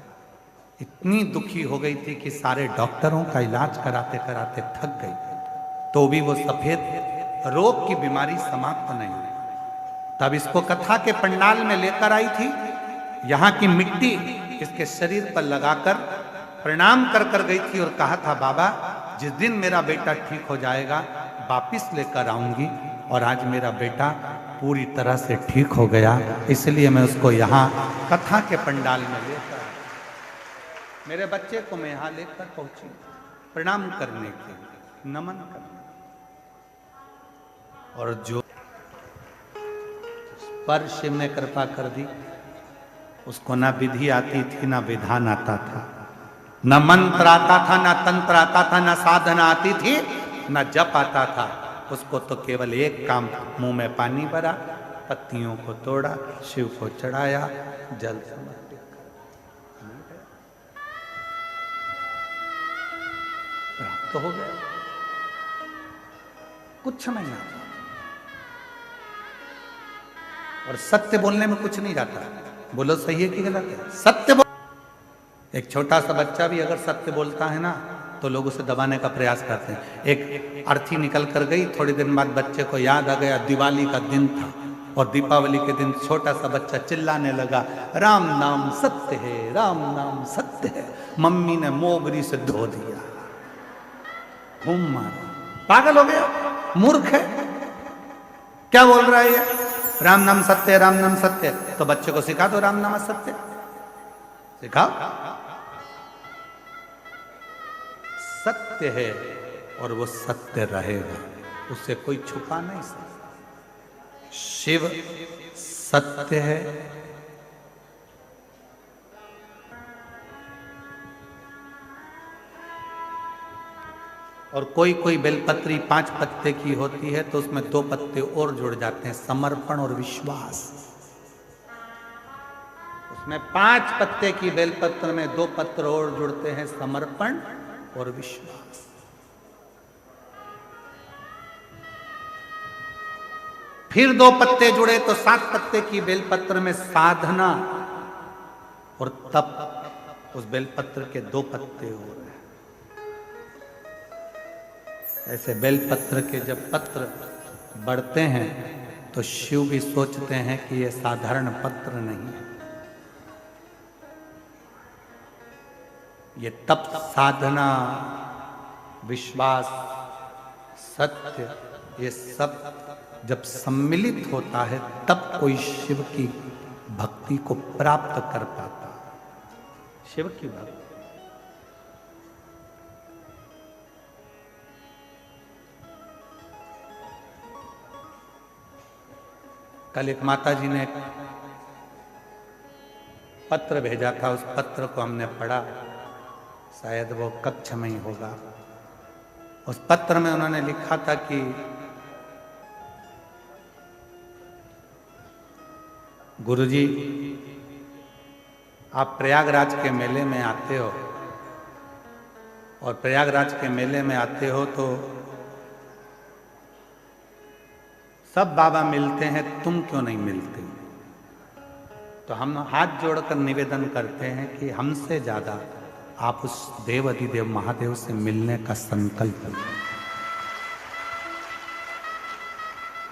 इतनी दुखी हो गई थी कि सारे डॉक्टरों का इलाज कराते कराते थक गई, तो भी वो सफेद रोग की बीमारी समाप्त नहीं हुई। तब इसको कथा के पंडाल में लेकर आई थी, यहाँ की मिट्टी इसके शरीर पर लगाकर प्रणाम कर कर गई थी और कहा था बाबा जिस दिन मेरा बेटा ठीक हो जाएगा वापिस लेकर आऊंगी। और आज मेरा बेटा पूरी तरह से ठीक हो गया, इसलिए मैं उसको यहाँ कथा के पंडाल में लेकर, मेरे बच्चे को मैं यहाँ लेकर पहुंची प्रणाम करने के लिए, नमन करने। और जो पर शिव ने कृपा कर दी, उसको ना विधि आती थी, ना विधान आता था, न मंत्र आता था, ना तंत्र आता था, ना साधना आती थी, ना जप आता था। उसको तो केवल एक काम, मुंह में पानी भरा, पत्तियों को तोड़ा, शिव को चढ़ाया, जल समर्पित प्राप्त हो गया। कुछ नहीं आता और सत्य बोलने में कुछ नहीं जाता। बोलो सही है कि गलत है? सत्य बोल। एक छोटा सा बच्चा भी अगर सत्य बोलता है ना तो लोग उसे दबाने का प्रयास करते हैं। एक अर्थी निकल कर गई, थोड़ी दिन बाद बच्चे को याद आ गया दिवाली का दिन था और दीपावली के दिन छोटा सा बच्चा चिल्लाने लगा राम नाम सत्य है, राम नाम सत्य है। मम्मी ने मोगरी से धो दिया, घूम मारा, पागल हो गया, मूर्ख है, क्या बोल रहा है ये? राम नाम सत्य है, राम नाम सत्य है। तो बच्चे को सिखा दो राम नाम सत्य, सिखाओ। सत्य है और वो सत्य रहेगा, उसे कोई छुपा नहीं सकता। शिव सत्य है, और कोई कोई बेलपत्री 5 पत्ते की होती है तो उसमें 2 पत्ते और जुड़ जाते हैं, समर्पण और विश्वास। उसमें 5 पत्ते की बेलपत्र में 2 पत्र और जुड़ते हैं, समर्पण और विश्वास। फिर 2 पत्ते जुड़े तो 7 पत्ते की बेलपत्र में साधना और तप। उस बेलपत्र के 2 पत्ते और हैं। ऐसे बेलपत्र के जब पत्र बढ़ते हैं तो शिव भी सोचते हैं कि यह साधारण पत्र नहीं है, ये तप, साधना, विश्वास, सत्य, ये सब जब सम्मिलित होता है तब कोई शिव की भक्ति को प्राप्त कर पाता है। शिव की भक्ति कल एक माता जी ने एक पत्र भेजा था, उस पत्र को हमने पढ़ा, शायद वो कक्षा में ही होगा। उस पत्र में उन्होंने लिखा था कि गुरुजी, आप प्रयागराज के मेले में आते हो और प्रयागराज के मेले में आते हो तो सब बाबा मिलते हैं, तुम क्यों नहीं मिलते? तो हम हाथ जोड़कर निवेदन करते हैं कि हमसे ज्यादा आप उस देव अधिदेव महादेव से मिलने का संकल्प लें।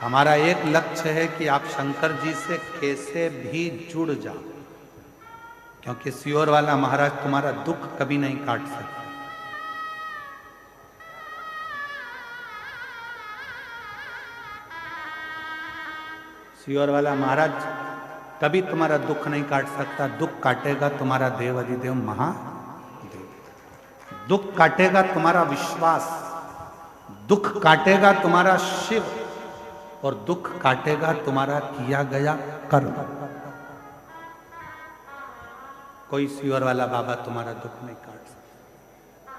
हमारा एक लक्ष्य है कि आप शंकर जी से कैसे भी जुड़ जाओ, क्योंकि सियोर वाला महाराज तुम्हारा दुख कभी नहीं काट सकते। सियोर वाला महाराज कभी तुम्हारा दुख नहीं काट सकता। दुख काटेगा तुम्हारा देव अधिदेव महादेव, दुख काटेगा तुम्हारा विश्वास, दुख काटेगा तुम्हारा शिव, और दुख काटेगा तुम्हारा किया गया कर्म। कोई सियोर वाला बाबा तुम्हारा दुख नहीं काट सकता।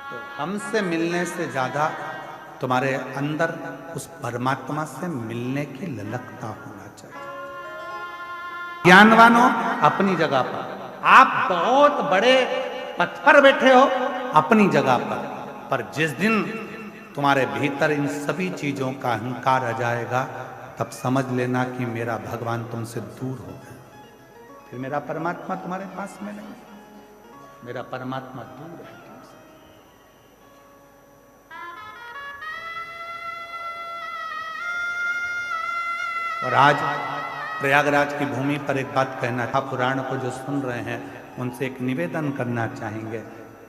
तो हमसे मिलने से ज्यादा तुम्हारे अंदर उस परमात्मा से मिलने की ललकता होना चाहिए। ज्ञानवानों अपनी जगह पर, आप बहुत बड़े पथ पर बैठे हो अपनी जगह पर जिस दिन तुम्हारे भीतर इन सभी चीजों का अहंकार आ जाएगा, तब समझ लेना कि मेरा भगवान तुमसे दूर हो गया, फिर मेरा परमात्मा तुम्हारे पास में नहीं, मेरा परमात्मा दूर है। और आज प्रयागराज की भूमि पर एक बात कहना था, पुराण को जो सुन रहे हैं उनसे एक निवेदन करना चाहेंगे।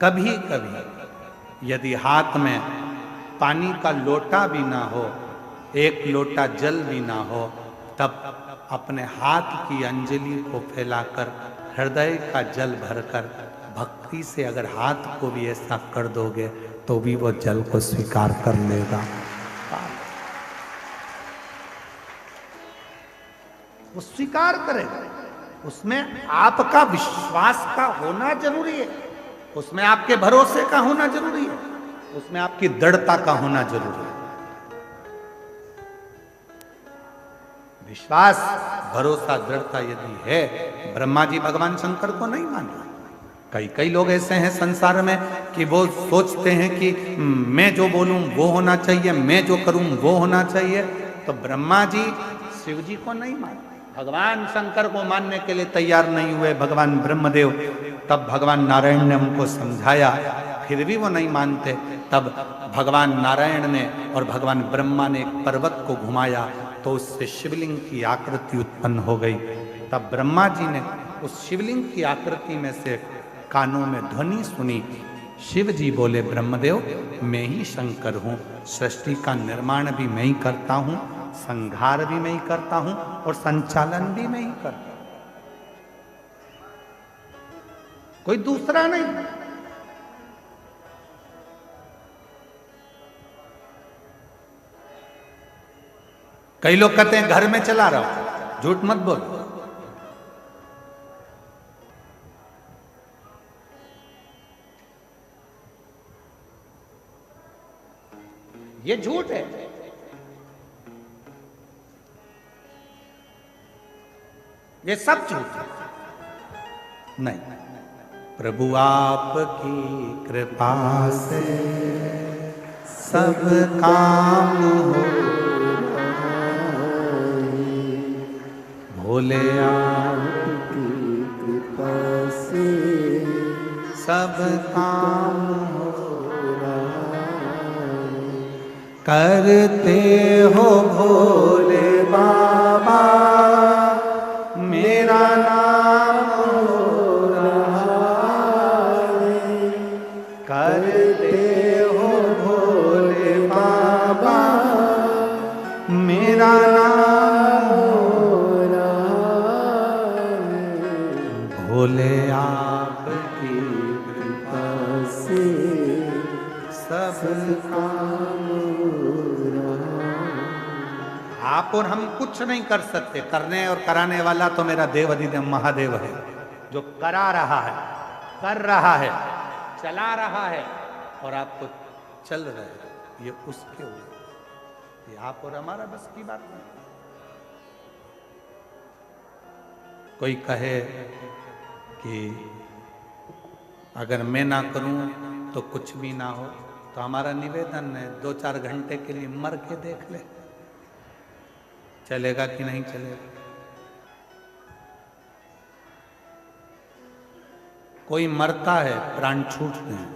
कभी कभी यदि हाथ में पानी का लोटा भी ना हो, एक लोटा जल भी ना हो, तब अपने हाथ की अंजलि को फैलाकर हृदय का जल भरकर भक्ति से अगर हाथ को भी ऐसा कर दोगे तो भी वो जल को स्वीकार कर लेगा। वो स्वीकार करेगा। उसमें आपका विश्वास का होना जरूरी है, उसमें आपके भरोसे का होना जरूरी है, उसमें आपकी दृढ़ता का होना जरूरी है। विश्वास, भरोसा, दृढ़ता यदि है, ब्रह्मा जी भगवान शंकर को नहीं माना। कई लोग ऐसे हैं संसार में कि वो सोचते हैं कि मैं जो बोलूं वो होना चाहिए, मैं जो करूं वो होना चाहिए। तो ब्रह्मा जी शिव जी को नहीं माना, भगवान शंकर को मानने के लिए तैयार नहीं हुए, भगवान ब्रह्मदेव। तब भगवान नारायण ने उनको समझाया, फिर भी वो नहीं मानते। तब भगवान नारायण ने और भगवान ब्रह्मा ने एक पर्वत को घुमाया तो उससे शिवलिंग की आकृति उत्पन्न हो गई। तब ब्रह्मा जी ने उस शिवलिंग की आकृति में से कानों में ध्वनि सुनी। शिव जी बोले, ब्रह्मदेव मैं ही शंकर हूँ, सृष्टि का निर्माण भी मैं ही करता हूँ, संहार भी मैं ही करता हूं और संचालन भी मैं ही करता हूं, कोई दूसरा नहीं। कई लोग कहते हैं घर में चला रहा हूं, झूठ मत बोल। ये झूठ है। ये सब झूठ है। नहीं, प्रभु आपकी कृपा से सब काम हो, भोले आपकी कृपा से सब काम हो, करते हो भोले बाबा मेरा नाम हो रहा है, करते हो भोले बाबा मेरा नाम हो रहा है, भोले आपकी कृपा से सब काम। आप और हम कुछ नहीं कर सकते, करने और कराने वाला तो मेरा देव अधिदेव महादेव है, जो करा रहा है, कर रहा है, चला रहा है और आपको चल रहे हैं, ये उसके ऊपर। ये आप और हमारा बस की बात नहीं। कोई कहे कि अगर मैं ना करूं तो कुछ भी ना हो, तो हमारा निवेदन है 2-4 घंटे के लिए मर के देख ले, चलेगा कि नहीं चलेगा। कोई मरता है, प्राण छूटते हैं,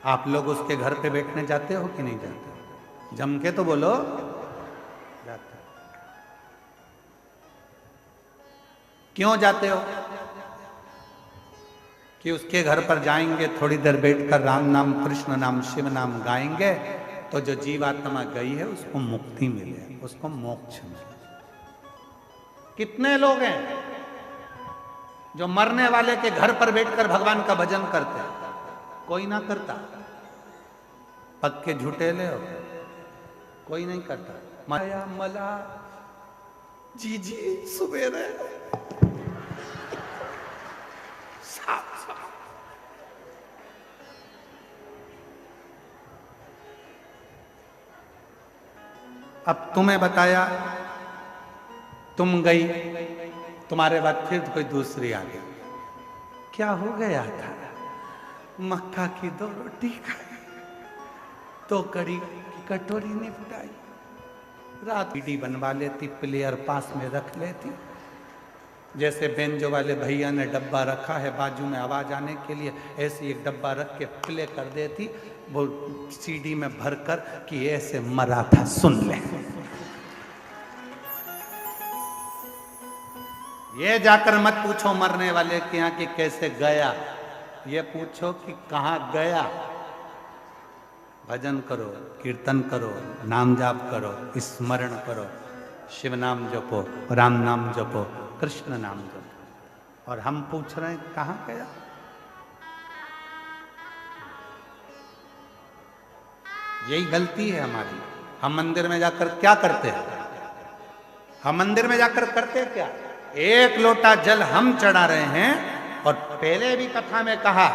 आप लोग उसके घर पे बैठने जाते हो कि नहीं जाते? जम के तो बोलो, जाते। क्यों जाते हो? कि उसके घर पर जाएंगे, थोड़ी देर बैठकर राम नाम, कृष्ण नाम, शिव नाम गाएंगे तो जो जीवात्मा गई है उसको मुक्ति मिले, उसको मोक्ष मिले। कितने लोग हैं जो मरने वाले के घर पर बैठकर भगवान का भजन करते हैं? कोई ना करता। पक्के झूठे ले हो, कोई नहीं करता। माया मला जी जी सुबेरे अब तुम्हें बताया, तुम गई, तुम्हारे बाद फिर कोई दूसरी आ गई। क्या हो गया था? मक्का की 2 रोटी खाई, 2 कड़ी की कटोरी निपटाई, रात बीडी बनवा लेती, प्लेयर पास में रख लेती। जैसे बेंजो वाले भैया ने डब्बा रखा है बाजू में आवाज आने के लिए, ऐसे एक डब्बा रख के प्ले कर देती, वो सीडी में भरकर कि ऐसे मरा था, सुन ले। ये जाकर मत पूछो मरने वाले के यहाँ कि कैसे गया, ये पूछो कि कहाँ गया। भजन करो, कीर्तन करो, नाम जाप करो, स्मरण करो, शिव नाम जपो, राम नाम जपो, कृष्ण नाम जपो। और हम पूछ रहे हैं कहाँ गया। यही गलती है हमारी। हम मंदिर में जाकर क्या करते हैं? हम मंदिर में जाकर करते क्या? 1 लोटा जल हम चढ़ा रहे हैं, और पहले भी कथा में कहा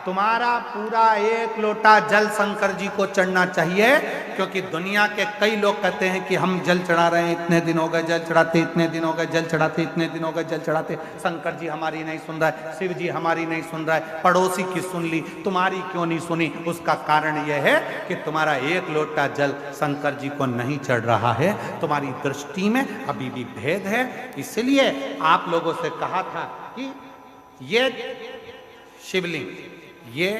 तुम्हारा पूरा 1 लोटा जल शंकर जी को चढ़ना चाहिए, क्योंकि दुनिया के कई लोग कहते हैं कि हम जल चढ़ा रहे हैं, इतने दिन हो गए जल चढ़ाते, इतने दिन हो गए जल चढ़ाते, इतने दिन हो गए जल चढ़ाते, शंकर जी हमारी नहीं सुन रहा है, शिव जी हमारी नहीं सुन रहा है, पड़ोसी की सुन ली, तुम्हारी क्यों नहीं सुनी? उसका कारण यह है कि तुम्हारा 1 लोटा जल शंकर जी को नहीं चढ़ रहा है, तुम्हारी दृष्टि में अभी भी भेद है। इसलिए आप लोगों से कहा था कि ये शिवलिंग, ये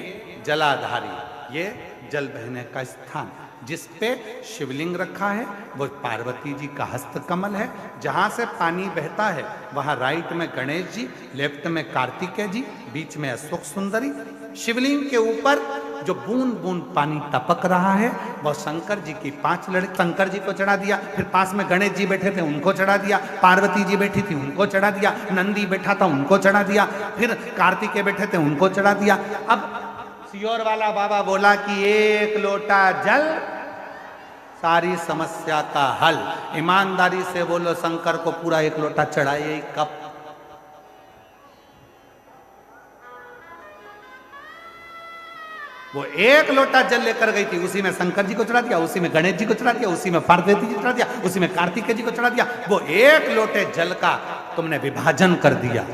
जलाधारी, ये जल बहने का स्थान, जिस पे शिवलिंग रखा है वो पार्वती जी का हस्त कमल है। जहाँ से पानी बहता है वहाँ राइट में गणेश जी, लेफ्ट में कार्तिकेय जी, बीच में अशोक सुंदरी। शिवलिंग के ऊपर जो बूंद बूंद पानी टपक रहा है वह शंकर जी की 5 लड़के, शंकर जी को चढ़ा दिया, फिर पास में गणेश जी बैठे थे उनको चढ़ा दिया, पार्वती जी बैठी थी उनको चढ़ा दिया, नंदी बैठा था उनको चढ़ा दिया, फिर कार्तिकेय बैठे थे उनको चढ़ा दिया। अब सियोर वाला बाबा बोला कि 1 लोटा जल सारी समस्या का हल। ईमानदारी से बोलो, शंकर को पूरा 1 लोटा चढ़ाइए कब? वो 1 लोटा जल लेकर गई थी, उसी में शंकर जी को चढ़ा दिया, उसी में गणेश जी को चढ़ा दिया, उसी में पार्वती जी को चढ़ा दिया, उसी में कार्तिकेय जी को चढ़ा दिया। वो 1 लोटे जल का तुमने विभाजन कर दिया।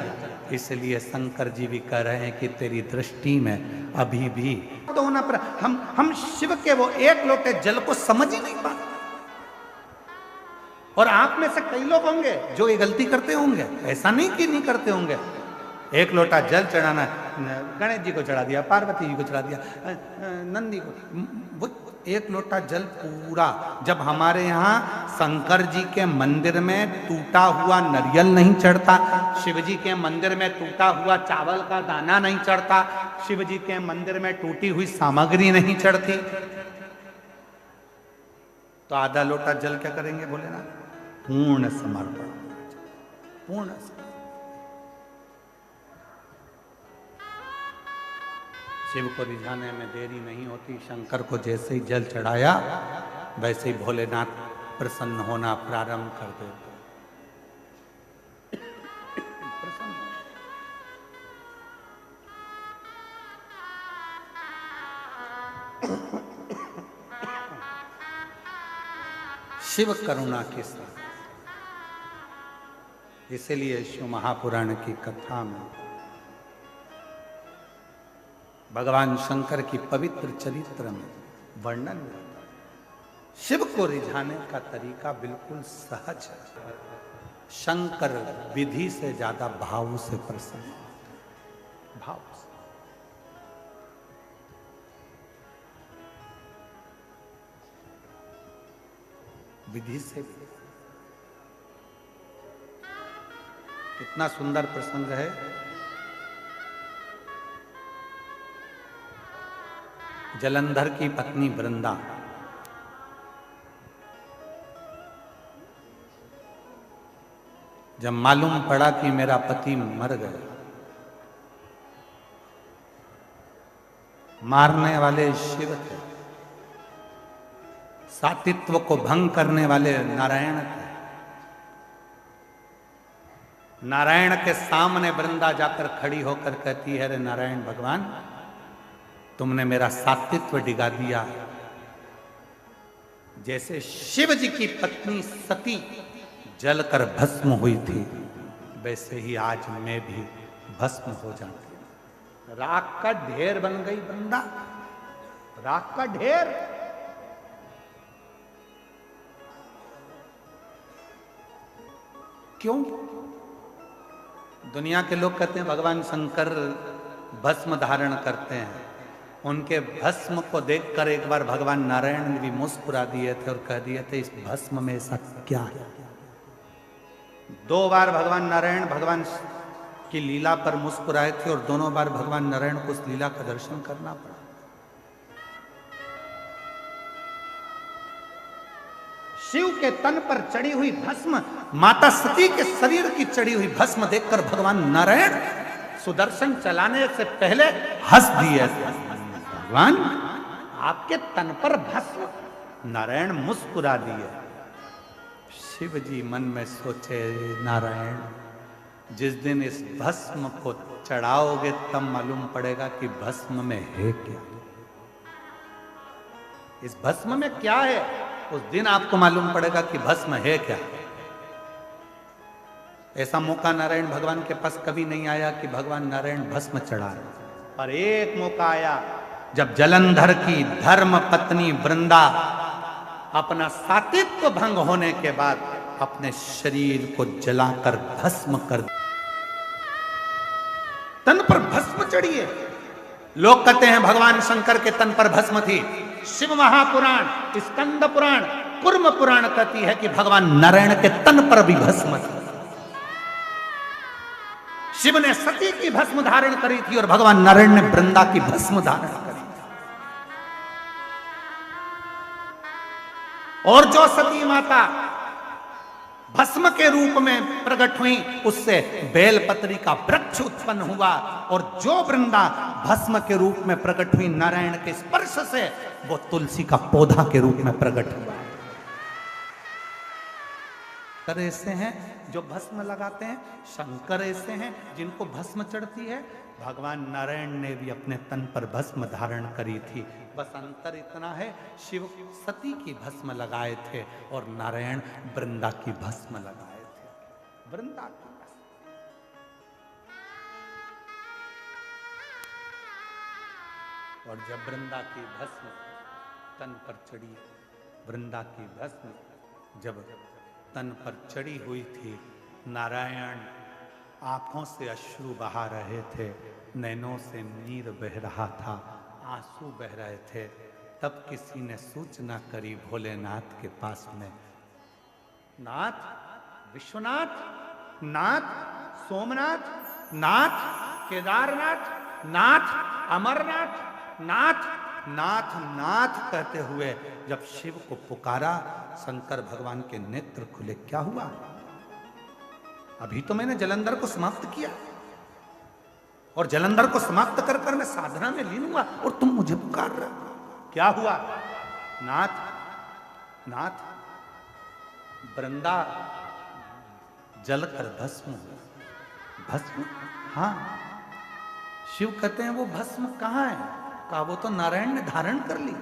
इसलिए शंकर जी भी कह रहे हैं कि तेरी दृष्टि में अभी भी तो होना पर हम शिव के वो 1 लोटे जल को समझ ही नहीं पाते। और आप में से कई लोग होंगे जो ये गलती करते होंगे, ऐसा नहीं कि नहीं करते होंगे। 1 लोटा जल चढ़ाना, गणेश जी को चढ़ा दिया, पार्वती जी को चढ़ा दिया, नंदी को, वो 1 लोटा जल पूरा। जब हमारे यहाँ शंकर जी के मंदिर में टूटा हुआ नारियल नहीं चढ़ता, शिव जी के मंदिर में टूटा हुआ चावल का दाना नहीं चढ़ता, शिव जी के मंदिर में टूटी हुई सामग्री नहीं चढ़ती, तो आधा लोटा जल क्या करेंगे बोले ना? पूर्ण समर्पण, पूर्ण समर्पण। शिव को रिझाने में देरी नहीं होती। शंकर को जैसे ही जल चढ़ाया वैसे ही भोलेनाथ प्रसन्न होना प्रारंभ कर देते। शिव करुणा के साथ, इसलिए शिव महापुराण की कथा में भगवान शंकर की पवित्र चरित्र में वर्णन होता है। शिव को रिझाने का तरीका बिल्कुल सहज है। शंकर विधि से ज्यादा भाव से प्रसन्न होते हैं, भाव से। विधि से कितना सुंदर प्रसंग है। जलंधर की पत्नी वृंदा जब मालूम पड़ा कि मेरा पति मर गया, मारने वाले शिव थे, सातित्व को भंग करने वाले नारायण थे। नारायण के सामने वृंदा जाकर खड़ी होकर कहती है, अरे नारायण भगवान, तुमने मेरा सातित्व डिगा दिया। जैसे शिव जी की पत्नी सती जलकर भस्म हुई थी, वैसे ही आज मैं भी भस्म हो जाती। राख का ढेर बन गई वृंदा, राख का ढेर। क्यों? दुनिया के लोग कहते हैं भगवान शंकर भस्म धारण करते हैं। उनके भस्म को देखकर एक बार भगवान नारायण ने भी मुस्कुरा दिए थे और कह दिए थे, इस भस्म में ऐसा क्या है? 2 बार भगवान नारायण भगवान की लीला पर मुस्कुराए थे और दोनों बार भगवान नारायण को उस लीला का दर्शन करना पड़ा। शिव के तन पर चढ़ी हुई भस्म, माता सती के शरीर की चढ़ी हुई भस्म देखकर भगवान नारायण सुदर्शन चलाने से पहले हंस दिए। भगवान, आपके तन पर भस्म। नारायण मुस्कुरा दिए। शिव जी मन में सोचे, नारायण, जिस दिन इस भस्म को चढ़ाओगे तब मालूम पड़ेगा कि भस्म में है क्या, इस भस्म में क्या है। उस दिन आपको मालूम पड़ेगा कि भस्म है क्या। ऐसा मौका नारायण भगवान के पास कभी नहीं आया कि भगवान नारायण भस्म चढ़ा रहे, पर एक मौका आया जब जलंधर की धर्म पत्नी वृंदा अपना सातित्व भंग होने के बाद अपने शरीर को जलाकर भस्म कर, तन पर भस्म चढ़ी है। लोग कहते हैं भगवान शंकर के तन पर भस्म थी। शिव महापुराण, स्कंद पुराण, कुर्म पुराण कहती है कि भगवान नारायण के तन पर भी भस्म थी। शिव ने सती की भस्म धारण करी थी और भगवान नारायण ने वृंदा की भस्म धारण करी। और जो सती माता भस्म के रूप में प्रकट हुई, उससे बेलपत्री का वृक्ष उत्पन्न हुआ, और जो वृंदा भस्म के रूप में प्रकट हुई नारायण के स्पर्श से, वो तुलसी का पौधा के रूप में प्रकट हुआ। शंकर ऐसे हैं जो भस्म लगाते हैं, शंकर ऐसे हैं जिनको भस्म चढ़ती है। भगवान नारायण ने भी अपने तन पर भस्म धारण करी थी, बस अंतर इतना है, शिव सती की भस्म लगाए थे और नारायण वृंदा की भस्म लगाए थे। वृंदा की भस्म। और जब वृंदा की भस्म तन पर चढ़ी, वृंदा की भस्म जब तन पर चढ़ी हुई थी, नारायण आंखों से अश्रु बहा रहे थे, नैनों से नीर बह रहा था, आंसू बह रहे थे। तब किसी ने सूचना करी भोलेनाथ के पास में, नाथ, विश्वनाथ, नाथ, सोमनाथ, नाथ, केदारनाथ, नाथ, अमरनाथ, नाथ, नाथ, नाथ कहते हुए जब शिव को पुकारा, शंकर भगवान के नेत्र खुले। क्या हुआ? अभी तो मैंने जलंधर को समाप्त किया और जलंधर को समाप्त कर कर मैं साधना में लीन हुआ और तुम मुझे पुकार रहे हो। क्या हुआ? नाथ, नाथ, वृंदा जलकर भस्म हुआ। भस्म? हाँ। शिव कहते हैं वो भस्म कहां है? कहा वो तो नारायण ने धारण कर ली।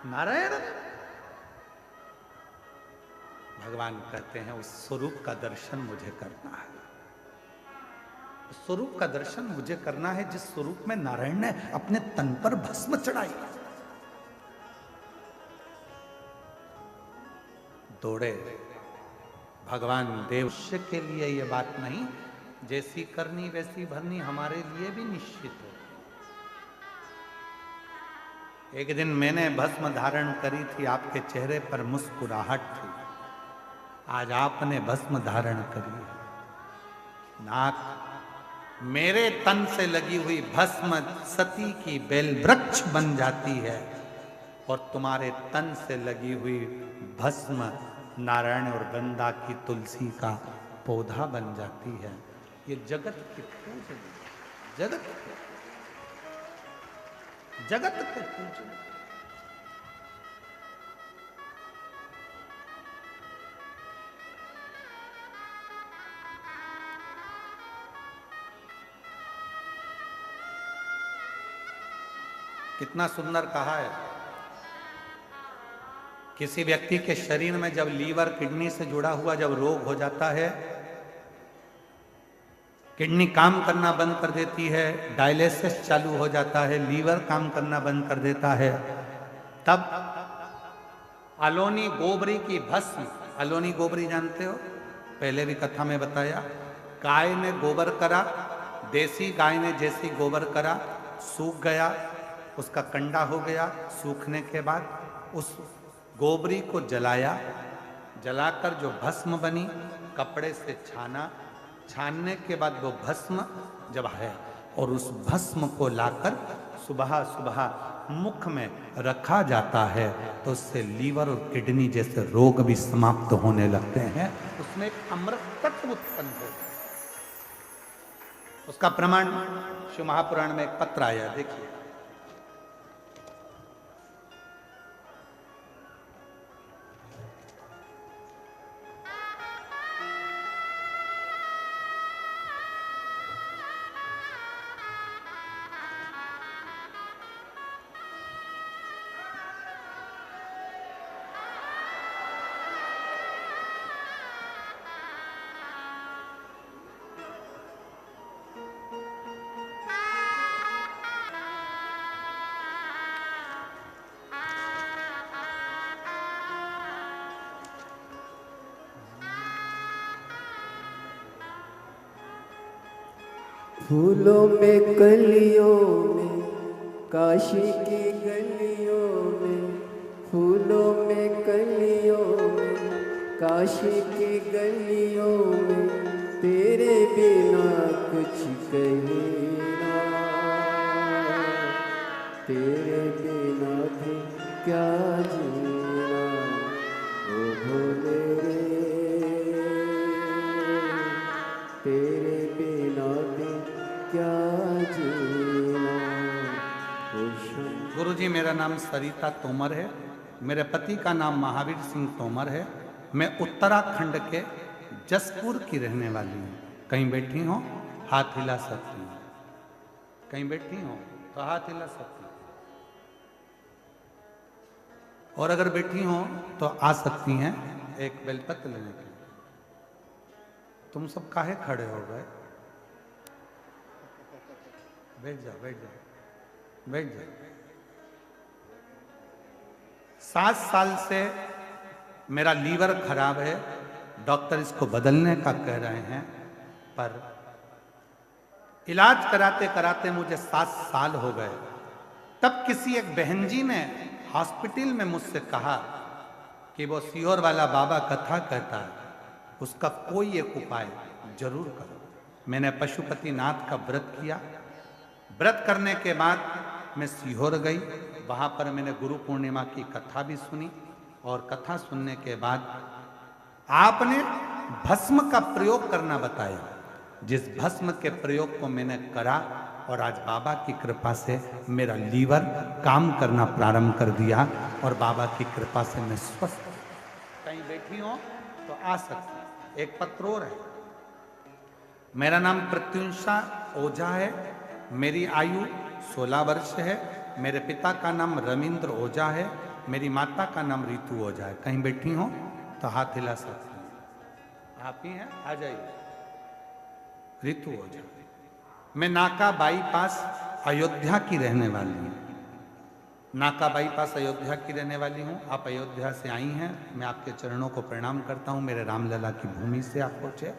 नारायण? भगवान कहते हैं उस स्वरूप का दर्शन मुझे करना है। उस स्वरूप का दर्शन मुझे करना है जिस स्वरूप में नारायण ने अपने तन पर भस्म चढ़ाई। दौड़े भगवान देव के लिए ये बात नहीं, जैसी करनी वैसी भरनी हमारे लिए भी निश्चित है। एक दिन मैंने भस्म धारण करी थी, आपके चेहरे पर मुस्कुराहट थी, आज आपने भस्म धारण करी। नाथ, मेरे तन से लगी हुई भस्म सती की बेल वृक्ष बन जाती है और तुम्हारे तन से लगी हुई भस्म नारायण और वृंदा की तुलसी का पौधा बन जाती है। ये जगत के पूजन, जगत के पूजन। कितना सुंदर कहा है। किसी व्यक्ति के शरीर में जब लीवर किडनी से जुड़ा हुआ जब रोग हो जाता है, किडनी काम करना बंद कर देती है, डायलिसिस चालू हो जाता है, लीवर काम करना बंद कर देता है, तब अलोनी गोबरी की भस्म, अलोनी गोबरी जानते हो, पहले भी कथा में बताया, गाय ने गोबर करा, देसी गाय ने जैसी गोबर करा, सूख गया, उसका कंडा हो गया। सूखने के बाद उस गोबरी को जलाया, जलाकर जो भस्म बनी, कपड़े से छाना, छानने के बाद वो भस्म जब है और उस भस्म को लाकर सुबह सुबह मुख में रखा जाता है तो उससे लीवर और किडनी जैसे रोग भी समाप्त होने लगते हैं। उसमें एक अमृत तत्व उत्पन्न हो जाता है। उसका प्रमाण शिव महापुराण में एक पत्र आया, देखिए। फूलों में कलियों में, काशी की गलियों में, फूलों में कलियों में, काशी की गलियों में, तेरे बिना कुछ कहे ना, तेरे बिना भी क्या जीना, ओ भोले तेरे बिना भी क्या जीना। गुरुजी, मेरा नाम सरिता तोमर है, मेरे पति का नाम महावीर सिंह तोमर है मैं उत्तराखंड के जसपुर की रहने वाली हूँ। कहीं बैठी हो हाथ हिला सकती हूँ, कहीं बैठी हो तो हाथ हिला सकती हूँ, और अगर बैठी हो तो आ सकती हैं एक बेलपत्र लेने के लिए। तुम सब काहे खड़े हो गए? बैठ जाओ, बैठ जाओ, बैठ जाओ। 7 साल से मेरा लीवर खराब है, डॉक्टर इसको बदलने का कह रहे हैं, पर इलाज कराते कराते मुझे 7 साल हो गए। तब किसी एक बहन जी ने हॉस्पिटल में मुझसे कहा कि वो सीहोर वाला बाबा कथा कहता है, उसका कोई एक उपाय जरूर करो। मैंने पशुपतिनाथ का व्रत किया। व्रत करने के बाद मैं सीहोर गई, वहाँ पर मैंने गुरु पूर्णिमा की कथा भी सुनी, और कथा सुनने के बाद आपने भस्म का प्रयोग करना बताया। जिस भस्म के प्रयोग को मैंने करा, और आज बाबा की कृपा से मेरा लीवर काम करना प्रारंभ कर दिया, और बाबा की कृपा से मैं स्वस्थ। कहीं बैठी हो तो आ सकती। एक पत्र और है। मेरा नाम प्रत्युषा ओझा है, मेरी आयु 16 वर्ष है। मेरे पिता का नाम रविंद्र ओझा है, मेरी माता का नाम रितु ओझा है। कहीं बैठी हो तो हाथ हिला सकती हैं। आप ही हैं, आ जाइए। रितु ओझा। मैं नाका बाईपास अयोध्या की रहने वाली हूँ। नाका बाईपास अयोध्या की रहने वाली हूँ। आप अयोध्या से आई हैं, मैं आपके चरणों को प्रणाम करता हूँ। मेरे रामलला की भूमि से आप पहुँचे।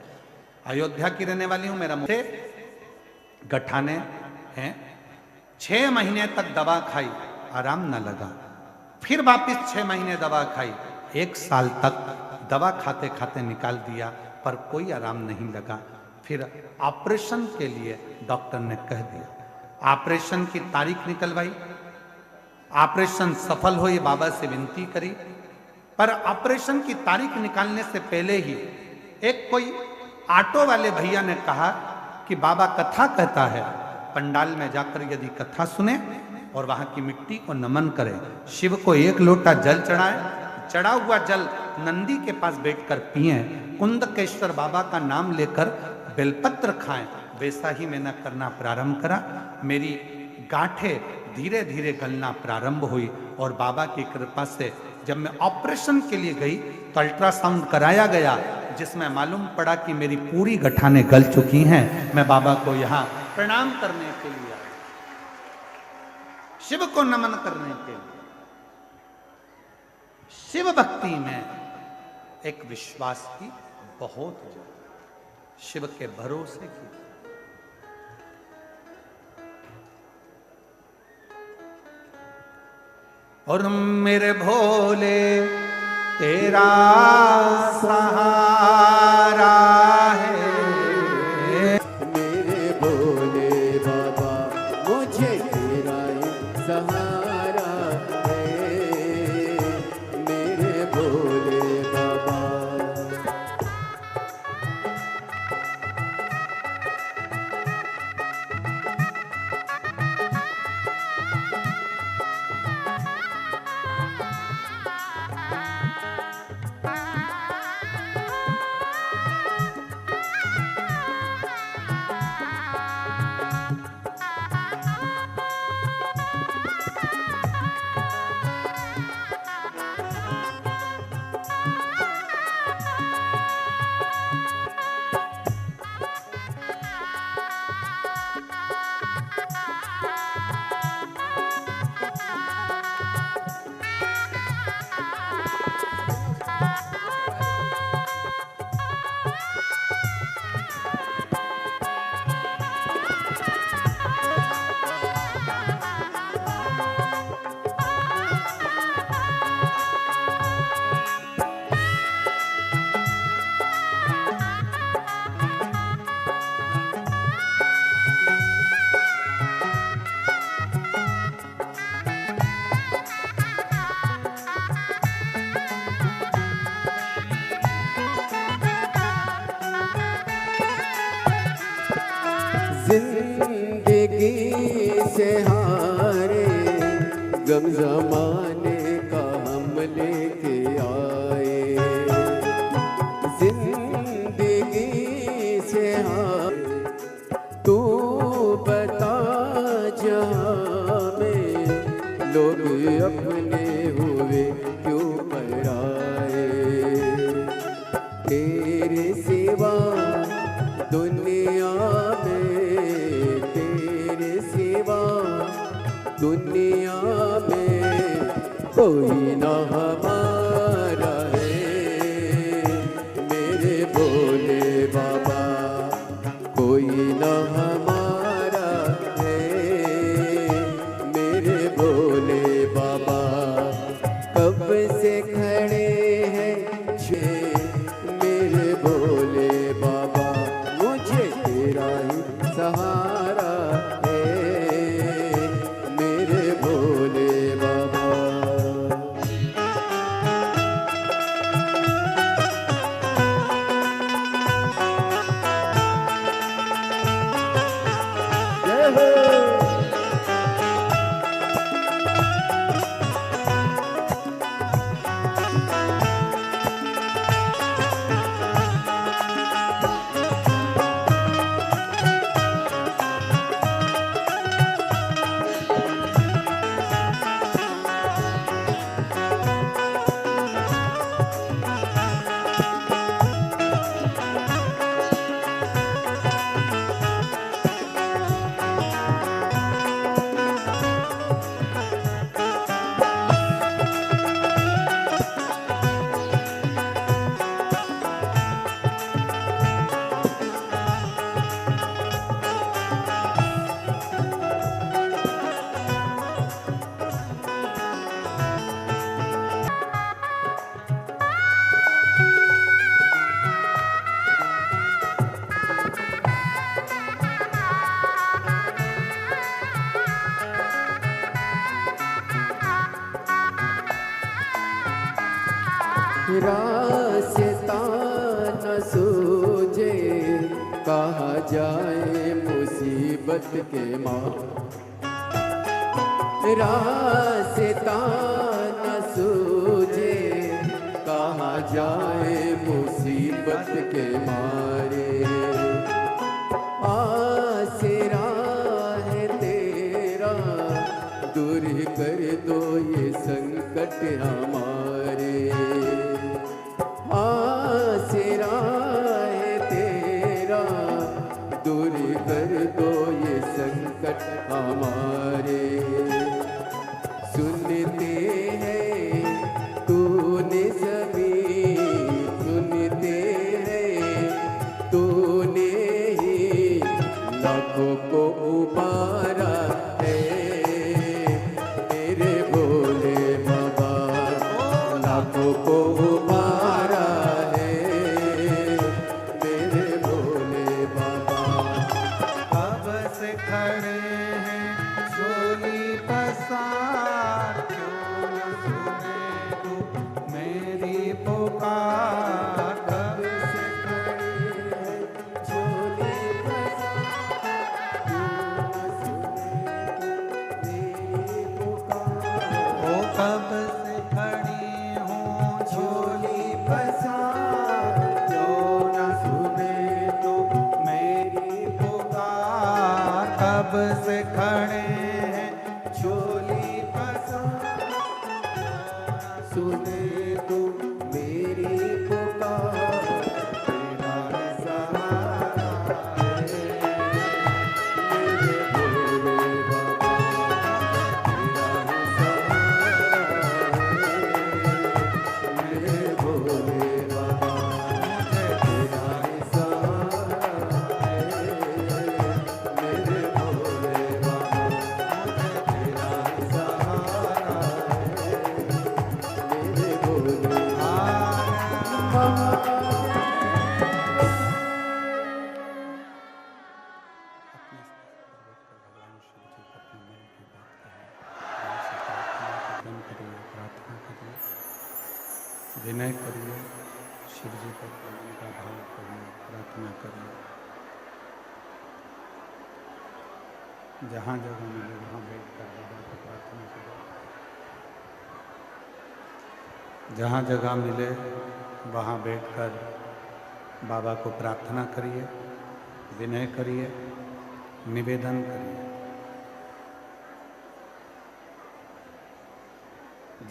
अयोध्या की रहने वाली हूँ। मेरा मुझे गठाने हैं। 6 महीने तक दवा खाई, आराम न लगा। फिर वापिस 6 महीने दवा खाई। 1 साल तक दवा खाते खाते निकाल दिया, पर कोई आराम नहीं लगा। फिर ऑपरेशन के लिए डॉक्टर ने कह दिया। ऑपरेशन की तारीख निकलवाई, ऑपरेशन सफल हो, ये बाबा से विनती करी, पर ऑपरेशन की तारीख निकालने से पहले ही एक कोई ऑटो वाले भैया ने कहा कि बाबा कथा कहता है, पंडाल में जाकर यदि कथा सुने और वहां की मिट्टी को नमन करें, शिव को 1 लोटा जल चढ़ाए, चढ़ा हुआ जल नंदी के पास बैठकर पिए, कुंदकेश्वर बाबा का नाम लेकर बेलपत्र खाएं, वैसा ही मैंने करना प्रारंभ करा। मेरी गांठें धीरे धीरे गलना प्रारंभ हुई, और बाबा की कृपा से जब मैं ऑपरेशन के लिए गई तो अल्ट्रासाउंड कराया गया, जिसमें मालूम पड़ा कि मेरी पूरी गठाने गल चुकी हैं। मैं बाबा को यहाँ प्रणाम करने के लिए, शिव को नमन करने के लिए। शिव भक्ति में एक विश्वास की बहुत जरूरत, शिव के भरोसे की। और मेरे भोले तेरा सहारा है, मेरे भोले बाबा मुझे तेरा सहारा है, मेरे भोले बाबा। जिंदगी से हारे गम जमाने का हम लेके आए, रास्ता न सूझे, कहाँ जाए मुसीबत के माँ। रास्ता न सूझे, कहाँ जाए मुसीबत के मारे। आसरा है तेरा, दूर कर दो ये संकट हमारे। आसरा है तेरा, दूर कर दो ये संकट हमारे। सुनते हैं तूने सभी, सुनते हैं तूने ही लाखों को उबारा है। मेरे भोले बाबा लाखों को उबारा है। मेरे भोले बाबा कब से खड़े हैं झोली पसार, क्यों न सुने तू मेरी पुकार। कब से खड़े हैं झोली पसार, क्यों न सुने मेरी पुकार। ओ कब से खड़ी हूँ झोली पसार, क्यों न सुने तू मेरी पुकार। कब से खड़े हैं झोली पसार, सुने तू मेरी पुकार। तेरा सहारा है मेरे भोले बाबा, तेरा सहारा है मेरे भोले बाबा। तेरा सहारा है मेरे भोले बाबा, तेरा सहारा है मेरे भोले बाबा। विनय करिए, शिव जी पर प्रेम का भाव करिए, प्रार्थना करिए। जहाँ जगह मिले वहाँ बैठ कर बाबा को प्रार्थना करिए। जहाँ जगह मिले वहाँ बैठकर बाबा को प्रार्थना करिए, विनय करिए, निवेदन करिए।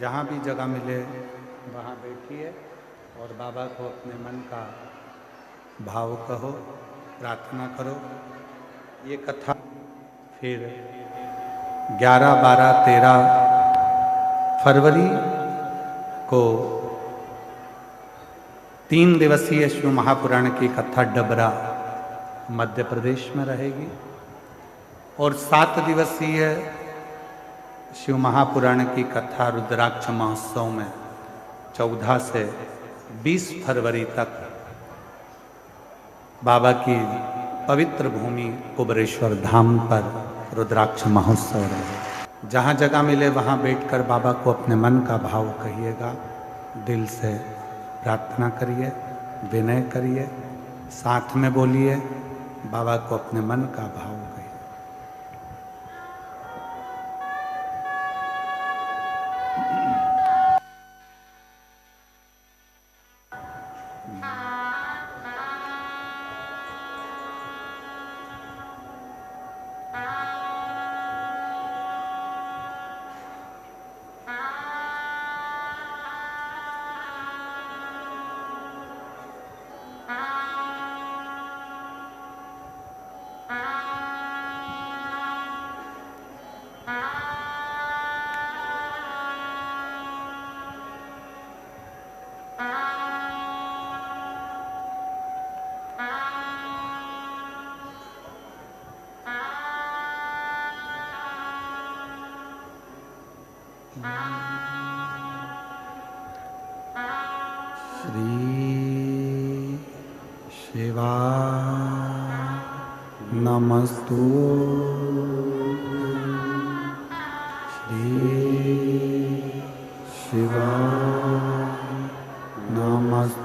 जहाँ भी जगह मिले वहाँ बैठिए और बाबा को अपने मन का भाव कहो, प्रार्थना करो। ये कथा फिर 11, 12, 13 फरवरी को 3 दिवसीय शिव महापुराण की कथा डबरा मध्य प्रदेश में रहेगी और 7 दिवसीय शिव महापुराण की कथा रुद्राक्ष महोत्सव में 14 से 20 फरवरी तक बाबा की पवित्र भूमि कुबरेश्वर धाम पर रुद्राक्ष महोत्सव रहे। जहाँ जगह मिले वहाँ बैठकर बाबा को अपने मन का भाव कहिएगा, दिल से प्रार्थना करिए, विनय करिए, साथ में बोलिए, बाबा को अपने मन का भाव कहिए। श्री शिवा नमस्तु श्री शिवा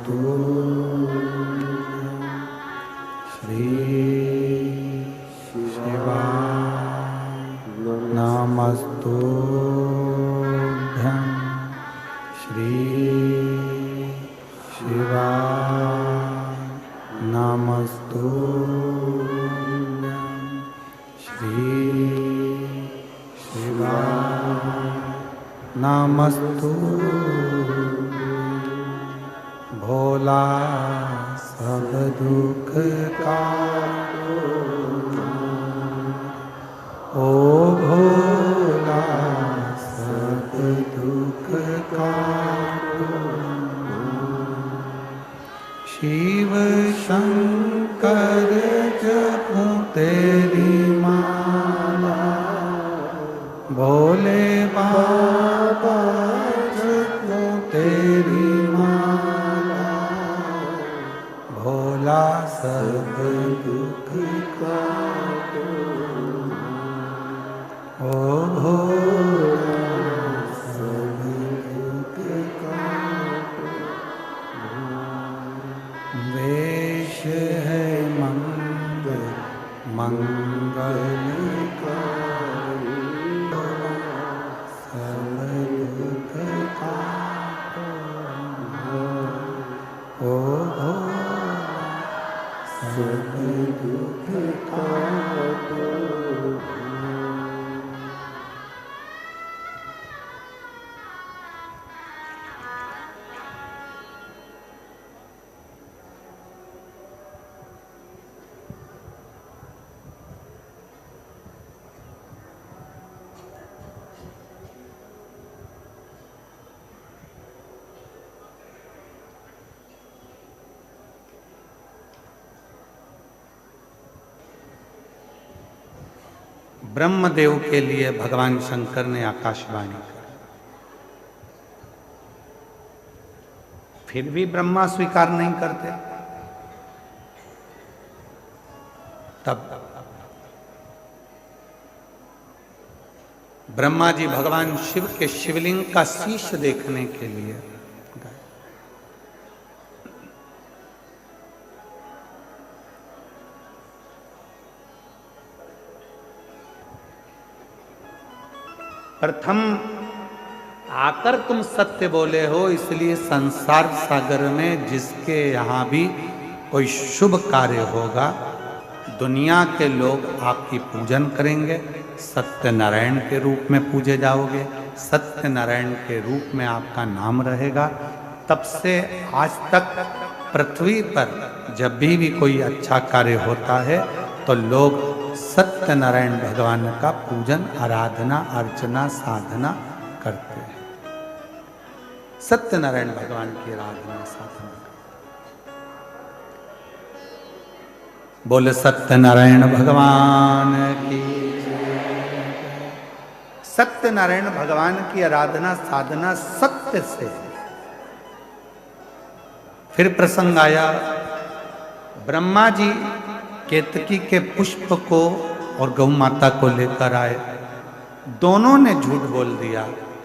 श्री शिवाय नमस्तुभ्यं श्री शिवाय नमस्तुभ्यं श्री शिवाय नमस्तुभ्यं भोला सब दुख का ओ भोला सब दुख का शिव शंकर जपूं तेरी माला भोले बाबा जपूं तेरी माला भोला सब दुख का ओ भोला सब दुख का वेश है मंगलकारी सब दुख का ओ भोला सब दुख का ब्रह्मदेव के लिए भगवान शंकर ने आकाशवाणी करी, फिर भी ब्रह्मा स्वीकार नहीं करते। तब ब्रह्मा जी भगवान शिव के शिवलिंग का शीश देखने के लिए गए। प्रथम आकर तुम सत्य बोले हो, इसलिए संसार सागर में जिसके यहाँ भी कोई शुभ कार्य होगा दुनिया के लोग आपकी पूजन करेंगे, सत्यनारायण के रूप में पूजे जाओगे, सत्यनारायण के रूप में आपका नाम रहेगा। तब से आज तक पृथ्वी पर जब भी कोई अच्छा कार्य होता है तो लोग सत्यनारायण भगवान का पूजन, आराधना, अर्चना, साधना करते हैं। सत्यनारायण भगवान की आराधना, साधना। बोले सत्यनारायण भगवान की। सत्यनारायण भगवान की आराधना, साधना सत्य से। फिर प्रसंग आया, ब्रह्मा जी केतकी के पुष्प को और गौ माता को लेकर आए। दोनों ने झूठ बोल दिया।